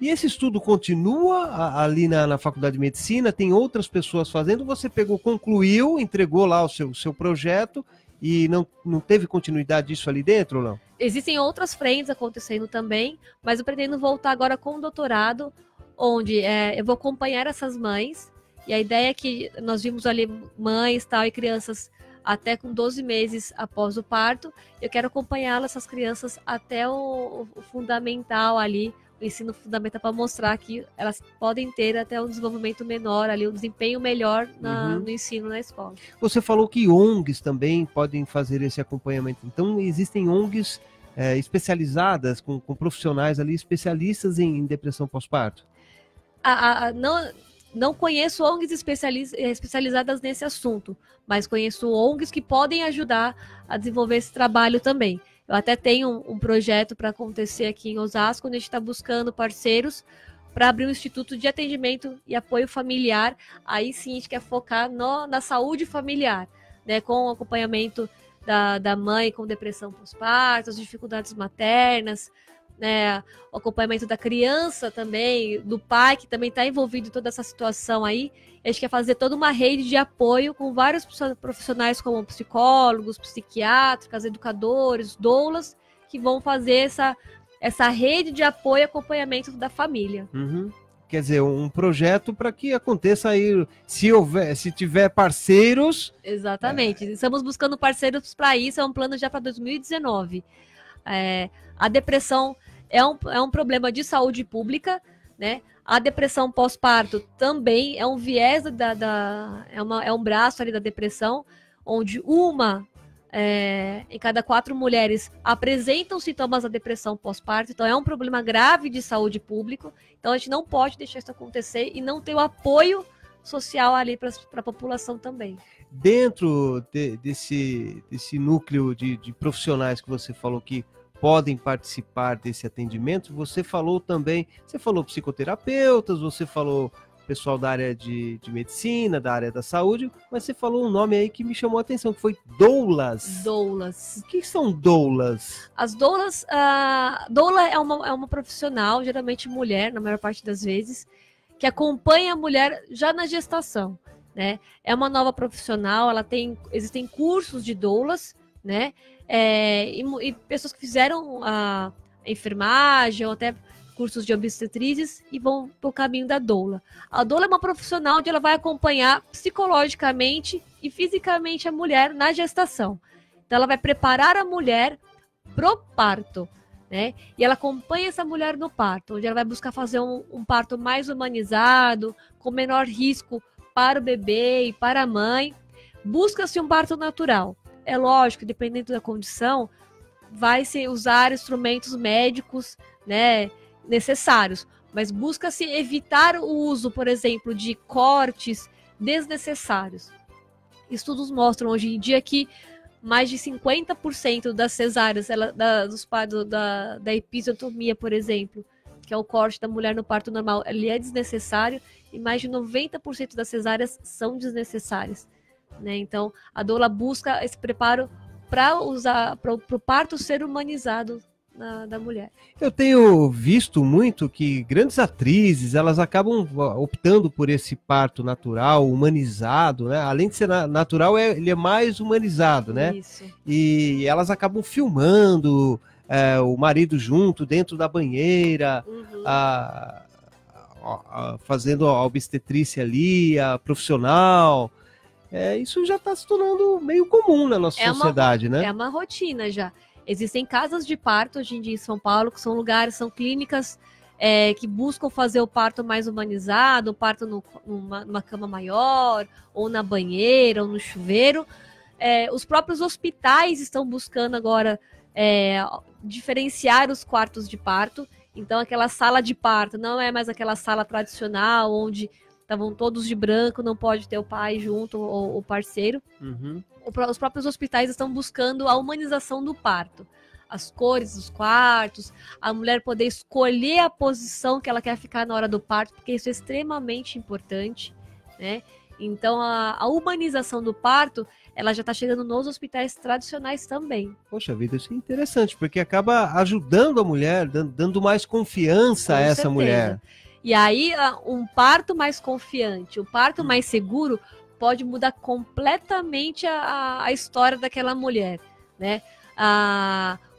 E esse estudo continua ali na Faculdade de Medicina? Tem outras pessoas fazendo? Você concluiu, entregou lá o seu projeto e não teve continuidade disso ali dentro ou não? Existem outras frentes acontecendo também, mas eu pretendo voltar agora com o doutorado, onde eu vou acompanhar essas mães. E a ideia é que nós vimos ali mães e crianças até com 12 meses após o parto. Eu quero acompanhá-las, essas crianças, até o fundamental ali, o ensino fundamental, para mostrar que elas podem ter até um desenvolvimento menor ali, um desempenho melhor no ensino na escola. Você falou que ONGs também podem fazer esse acompanhamento. Então, existem ONGs especializadas, com profissionais ali, especialistas em depressão pós-parto? Não conheço ONGs especializadas nesse assunto, mas conheço ONGs que podem ajudar a desenvolver esse trabalho também. Eu até tenho um projeto para acontecer aqui em Osasco, onde a gente está buscando parceiros para abrir um instituto de atendimento e apoio familiar. Aí sim a gente quer focar na saúde familiar, né, com o acompanhamento da mãe com depressão pós-parto, as dificuldades maternas, né, o acompanhamento da criança também, do pai que também está envolvido em toda essa situação aí. A gente quer fazer toda uma rede de apoio com vários profissionais como psicólogos, psiquiatras, educadores, doulas, que vão fazer essa rede de apoio e acompanhamento da família. Quer dizer, um projeto para que aconteça aí, se tiver parceiros... Exatamente, estamos buscando parceiros para isso, é um plano já para 2019. A depressão é um problema de saúde pública, né? A depressão pós-parto também é um viés é um braço ali da depressão, onde em cada 4 mulheres apresentam sintomas da depressão pós-parto. Então é um problema grave de saúde pública. Então a gente não pode deixar isso acontecer e não ter o apoio social ali para a população também. Dentro desse núcleo de profissionais que você falou que podem participar desse atendimento, você falou psicoterapeutas, você falou pessoal da área de medicina, da área da saúde, mas você falou um nome aí que me chamou a atenção, que foi doulas. Doulas. O que são doulas? As doulas, doula é uma profissional, geralmente mulher, na maior parte das vezes, que acompanha a mulher já na gestação, né? É uma nova profissional, existem cursos de doulas, né? E pessoas que fizeram a enfermagem ou até cursos de obstetrizes e vão pro caminho da doula. A doula é uma profissional onde ela vai acompanhar psicologicamente e fisicamente a mulher na gestação. Então ela vai preparar a mulher pro parto, né? E ela acompanha essa mulher no parto, onde ela vai buscar fazer um parto mais humanizado, com menor risco para o bebê e para a mãe. Busca-se um parto natural. É lógico, dependendo da condição, vai-se usar instrumentos médicos, né, necessários, mas busca-se evitar o uso, por exemplo, de cortes desnecessários. Estudos mostram hoje em dia que mais de 50% das cesáreas, da episiotomia, por exemplo, que é o corte da mulher no parto normal, ele é desnecessário, e mais de 90% das cesáreas são desnecessárias, né? Então, a doula busca esse preparo para o parto ser humanizado da mulher. Eu tenho visto muito que grandes atrizes, elas acabam optando por esse parto natural, humanizado, né? Além de ser natural, ele é mais humanizado, né? Isso. E elas acabam filmando o marido junto, dentro da banheira, fazendo a obstetrícia ali, a profissional. Isso já está se tornando meio comum na nossa sociedade, né? É uma rotina já. Existem casas de parto hoje em dia em São Paulo, que são são clínicas que buscam fazer o parto mais humanizado, o parto numa cama maior, ou na banheira, ou no chuveiro. Os próprios hospitais estão buscando agora diferenciar os quartos de parto. Então, aquela sala de parto não é mais aquela sala tradicional, onde estavam todos de branco, não pode ter o pai junto ou o parceiro. Os próprios hospitais estão buscando a humanização do parto. As cores dos quartos, a mulher poder escolher a posição que ela quer ficar na hora do parto, porque isso é extremamente importante, né? Então, a humanização do parto, ela já está chegando nos hospitais tradicionais também. Poxa vida, isso é interessante, porque acaba ajudando a mulher, dando mais confiança a essa mulher. E aí, um parto mais confiante, um parto mais seguro, pode mudar completamente a história daquela mulher, né?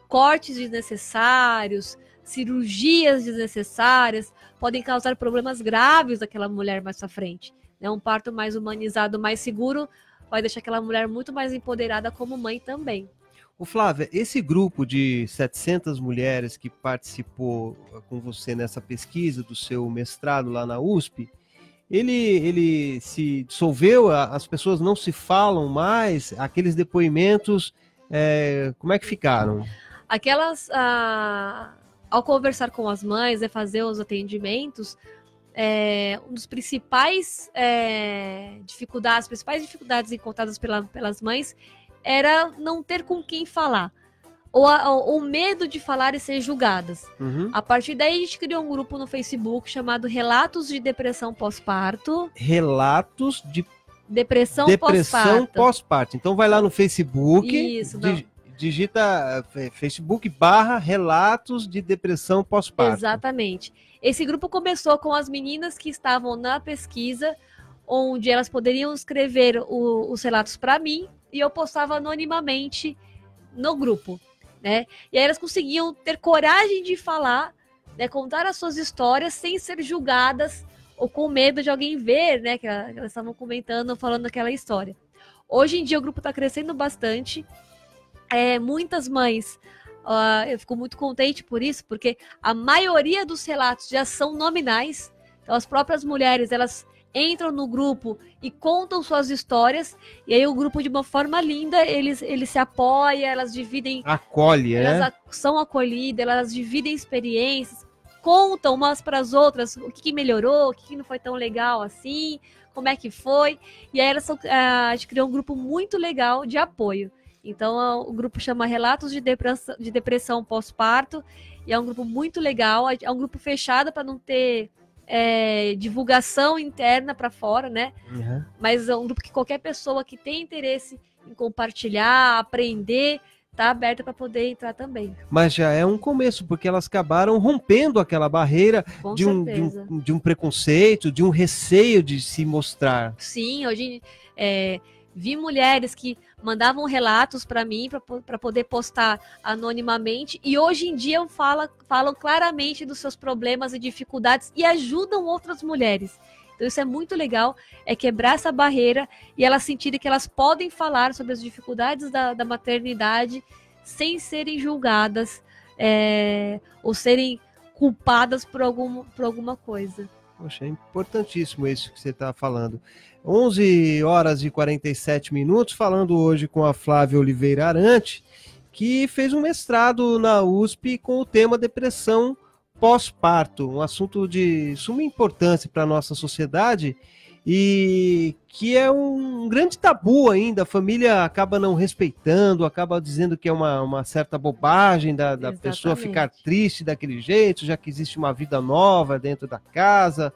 Cortes desnecessários, cirurgias desnecessárias podem causar problemas graves daquela mulher mais à frente, né? Um parto mais humanizado, mais seguro, vai deixar aquela mulher muito mais empoderada como mãe também. Ô Flávia, esse grupo de 700 mulheres que participou com você nessa pesquisa do seu mestrado lá na USP, ele se dissolveu, as pessoas não se falam mais, aqueles depoimentos, como é que ficaram? Aquelas, ao conversar com as mães, fazer os atendimentos, uma das principais dificuldades encontradas pelas mães era não ter com quem falar, ou o medo de falar e ser julgadas. Uhum. A partir daí, a gente criou um grupo no Facebook chamado Relatos de Depressão Pós-Parto. Relatos de Depressão Pós-Parto. Então vai lá no Facebook, Isso, digita Facebook /Relatos de Depressão Pós-Parto. Exatamente. Esse grupo começou com as meninas que estavam na pesquisa, onde elas poderiam escrever os relatos para mim, e eu postava anonimamente no grupo, né? E aí elas conseguiam ter coragem de falar, né, contar as suas histórias sem ser julgadas ou com medo de alguém ver, né, que elas estavam comentando, falando aquela história. Hoje em dia o grupo está crescendo bastante. Muitas mães, eu fico muito contente por isso, porque a maioria dos relatos já são nominais. Então as próprias mulheres, elas entram no grupo e contam suas histórias, e aí o grupo, de uma forma linda, ele se apoia, elas dividem... Acolhe, elas são acolhidas, elas dividem experiências, contam umas para as outras o que melhorou, o que não foi tão legal assim, como é que foi, e aí a gente criou um grupo muito legal de apoio. Então o grupo chama Relatos de Depressão Pós-Parto, e é um grupo muito legal, é um grupo fechado para não ter... divulgação interna para fora, né? Uhum. Mas é um grupo que qualquer pessoa que tem interesse em compartilhar, aprender, tá aberta para poder entrar também. Mas já é um começo, porque elas acabaram rompendo aquela barreira de um preconceito, de um receio de se mostrar. Sim, hoje vi mulheres que mandavam relatos para mim para poder postar anonimamente, e hoje em dia falam claramente dos seus problemas e dificuldades e ajudam outras mulheres. Então isso é muito legal, é quebrar essa barreira e elas sentirem que elas podem falar sobre as dificuldades da maternidade sem serem julgadas ou serem culpadas por alguma coisa. Poxa, é importantíssimo isso que você está falando. 11h47, falando hoje com a Flávia Oliveira Arante, que fez um mestrado na USP com o tema depressão pós-parto, um assunto de suma importância para a nossa sociedade e que é um grande tabu ainda. A família acaba não respeitando, acaba dizendo que é uma certa bobagem da pessoa ficar triste daquele jeito, já que existe uma vida nova dentro da casa.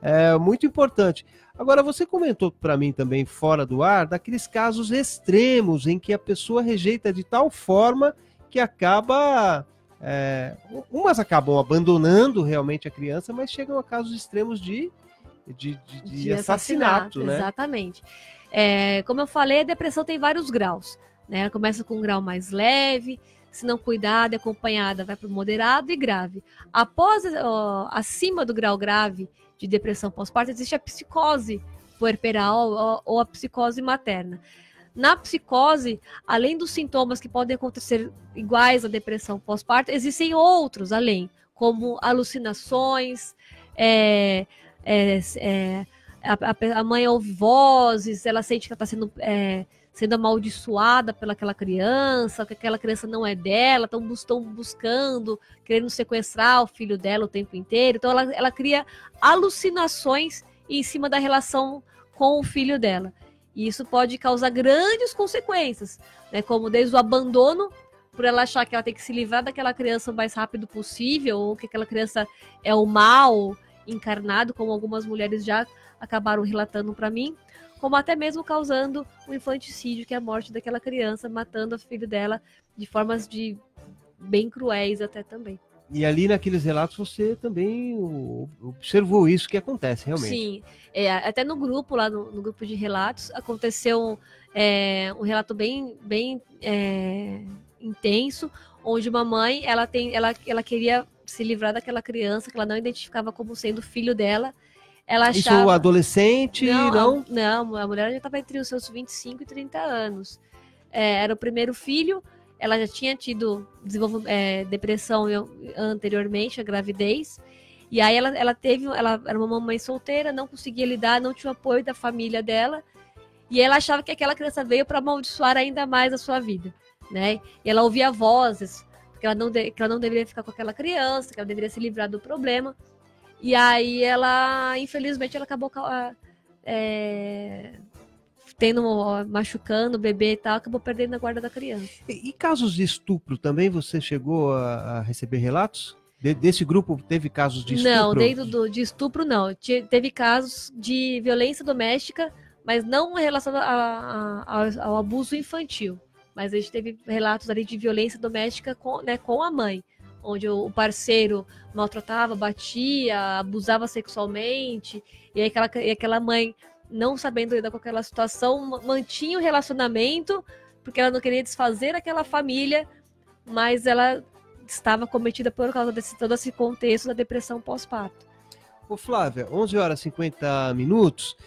É muito importante. Agora, você comentou para mim também, fora do ar, daqueles casos extremos em que a pessoa rejeita de tal forma que acaba... umas acabam abandonando realmente a criança, mas chegam a casos extremos de assassinato, né? Exatamente. Como eu falei, a depressão tem vários graus, né? Ela começa com um grau mais leve, se não cuidada e acompanhada, vai para o moderado e grave. Acima do grau grave de depressão pós-parto, existe a psicose puerperal ou a psicose materna. Na psicose, além dos sintomas que podem acontecer iguais à depressão pós-parto, existem outros além, como alucinações, a mãe ouve vozes, ela sente que ela está sendo amaldiçoada pelaquela criança, que aquela criança não é dela, estão buscando, querendo sequestrar o filho dela o tempo inteiro. Então ela cria alucinações em cima da relação com o filho dela. E isso pode causar grandes consequências, né? Como desde o abandono, por ela achar que ela tem que se livrar daquela criança o mais rápido possível, ou que aquela criança é o mal encarnado, como algumas mulheres já acabaram relatando para mim, como até mesmo causando um infanticídio, que é a morte daquela criança, matando o filho dela de formas bem cruéis até também. E ali naqueles relatos você também observou isso que acontece, realmente. Sim, até no grupo, lá no grupo de relatos, aconteceu um relato bem intenso, onde uma mãe, ela queria se livrar daquela criança, que ela não identificava como sendo filho dela. Ela Isso achava... adolescente, não? Não, a mulher já estava entre os seus 25 e 30 anos. Era o primeiro filho, ela já tinha tido depressão anteriormente, a gravidez. E aí ela era uma mamãe solteira, não conseguia lidar, não tinha apoio da família dela. E ela achava que aquela criança veio para amaldiçoar ainda mais a sua vida, né? E ela ouvia vozes, que ela não deveria ficar com aquela criança, que ela deveria se livrar do problema. E aí infelizmente, ela acabou machucando o bebê e tal, acabou perdendo a guarda da criança. E casos de estupro também, você chegou a receber relatos? Desse grupo teve casos de estupro? Não, dentro de estupro não. Teve casos de violência doméstica, mas não relacionado ao abuso infantil. Mas a gente teve relatos ali de violência doméstica com a mãe, onde o parceiro maltratava, batia, abusava sexualmente, e aquela mãe, não sabendo lidar com aquela situação, mantinha o relacionamento, porque ela não queria desfazer aquela família, mas ela estava cometida por causa todo esse contexto da depressão pós-parto. Ô Flávia, 11 horas e 50 minutos,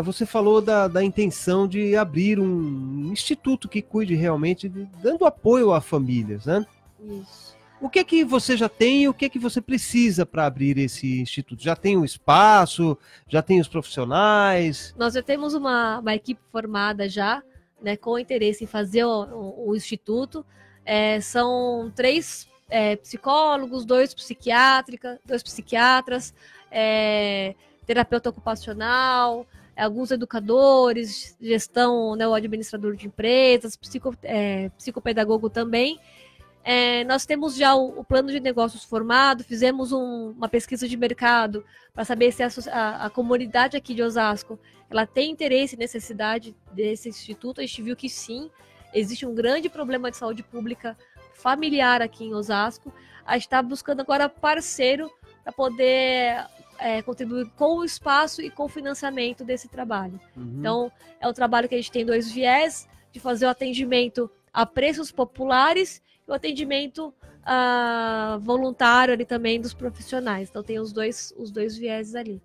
você falou da intenção de abrir um instituto que cuide realmente, dando apoio a famílias, né? Isso. O que é que você já tem e o que é que você precisa para abrir esse instituto? Já tem o espaço? Já tem os profissionais? Nós já temos uma equipe formada já, né, com interesse em fazer o instituto. São 3 psicólogos, 2 psiquiatras, terapeuta ocupacional, alguns educadores, gestão, né, o administrador de empresas, psicopedagogo também. Nós temos já o plano de negócios formado, fizemos uma pesquisa de mercado para saber se a comunidade aqui de Osasco ela tem interesse e necessidade desse instituto. A gente viu que sim, existe um grande problema de saúde pública familiar aqui em Osasco. A gente está buscando agora parceiro para poder contribuir com o espaço e com o financiamento desse trabalho. Uhum. Então, é um trabalho que a gente tem 2 viés, de fazer o atendimento a preços populares e o atendimento voluntário ali também dos profissionais. Então, tem os dois vieses ali.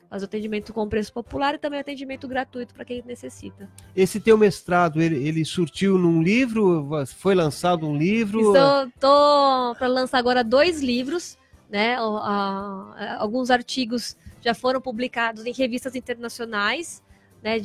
Faz o atendimento com preço popular e também atendimento gratuito para quem necessita. Esse teu mestrado, ele surtiu num livro? Foi lançado um livro? Estou para lançar agora 2 livros, né? Alguns artigos já foram publicados em revistas internacionais, né,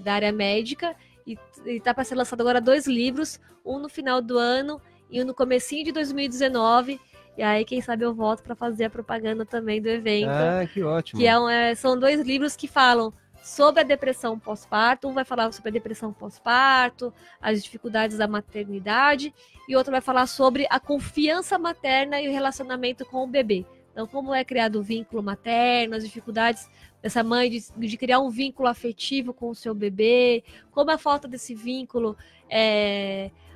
da área médica, e está para ser lançado agora 2 livros, um no final do ano e um no comecinho de 2019. E aí, quem sabe eu volto para fazer a propaganda também do evento. Ah, que ótimo. Que são 2 livros que falam sobre a depressão pós-parto. Um vai falar sobre a depressão pós-parto, as dificuldades da maternidade, e outro vai falar sobre a confiança materna e o relacionamento com o bebê. Então, como é criado o vínculo materno, as dificuldades dessa mãe de criar um vínculo afetivo com o seu bebê, como a falta desse vínculo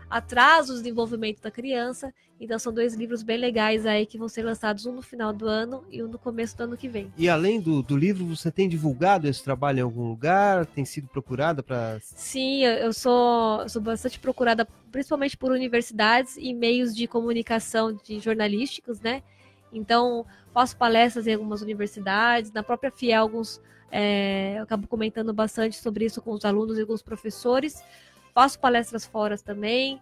atrasa o desenvolvimento da criança. Então são 2 livros bem legais aí que vão ser lançados, um no final do ano e um no começo do ano que vem. E além do livro, você tem divulgado esse trabalho em algum lugar? Tem sido procurada para... Sim, eu sou bastante procurada, principalmente por universidades e meios de comunicação jornalísticos, né? Então, faço palestras em algumas universidades, na própria FIEL, eu acabo comentando bastante sobre isso com os alunos e com os professores. Faço palestras fora também.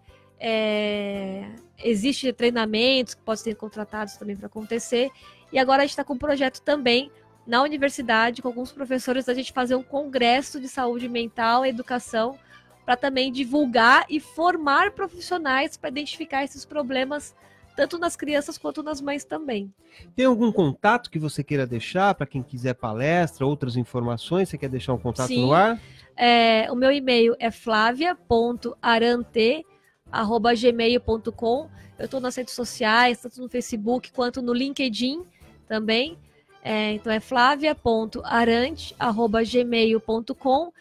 Existem treinamentos que podem ser contratados também para acontecer. E agora a gente está com um projeto também na universidade, com alguns professores, a gente fazer um congresso de saúde mental e educação para também divulgar e formar profissionais para identificar esses problemas tanto nas crianças quanto nas mães também. Tem algum contato que você queira deixar para quem quiser palestra, outras informações? Você quer deixar um contato Sim. no ar? O meu e-mail é flavia.arante@gmail.com. Eu estou nas redes sociais, tanto no Facebook quanto no LinkedIn também. Então é flavia.arante@gmail.com.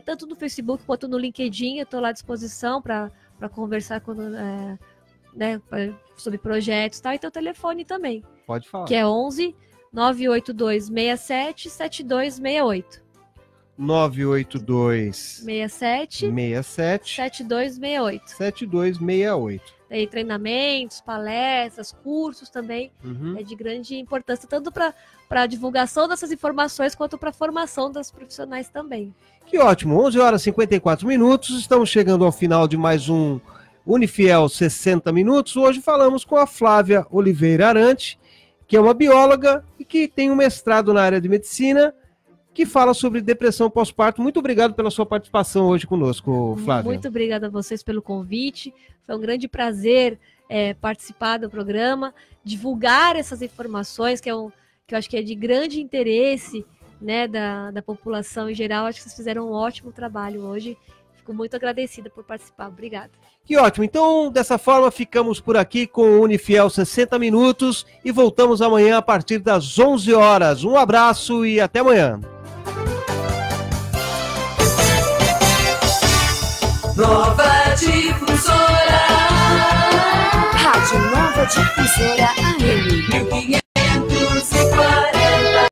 Tanto no Facebook quanto no LinkedIn, eu estou lá à disposição para conversar sobre projetos e tal. E tem o telefone também. Pode falar. Que é 11 982 67 7268. 982 67 7268. 7268. Tem treinamentos, palestras, cursos também. É de grande importância, tanto para a divulgação dessas informações, quanto para a formação dos profissionais também. Que ótimo, 11 horas e 54 minutos, estamos chegando ao final de mais um Unifiel 60 Minutos. Hoje falamos com a Flávia Oliveira Arante, que é uma bióloga e que tem um mestrado na área de medicina, que fala sobre depressão pós-parto. Muito obrigado pela sua participação hoje conosco, Flávia. Muito obrigada a vocês pelo convite. Foi um grande prazer participar do programa, divulgar essas informações, que eu acho que é de grande interesse, né, da população em geral. Acho que vocês fizeram um ótimo trabalho hoje. Fico muito agradecida por participar. Obrigada. Que ótimo. Então, dessa forma, ficamos por aqui com o Unifiel 60 Minutos e voltamos amanhã a partir das 11 horas. Um abraço e até amanhã. Nova Difusora. Rádio Nova Difusora AM.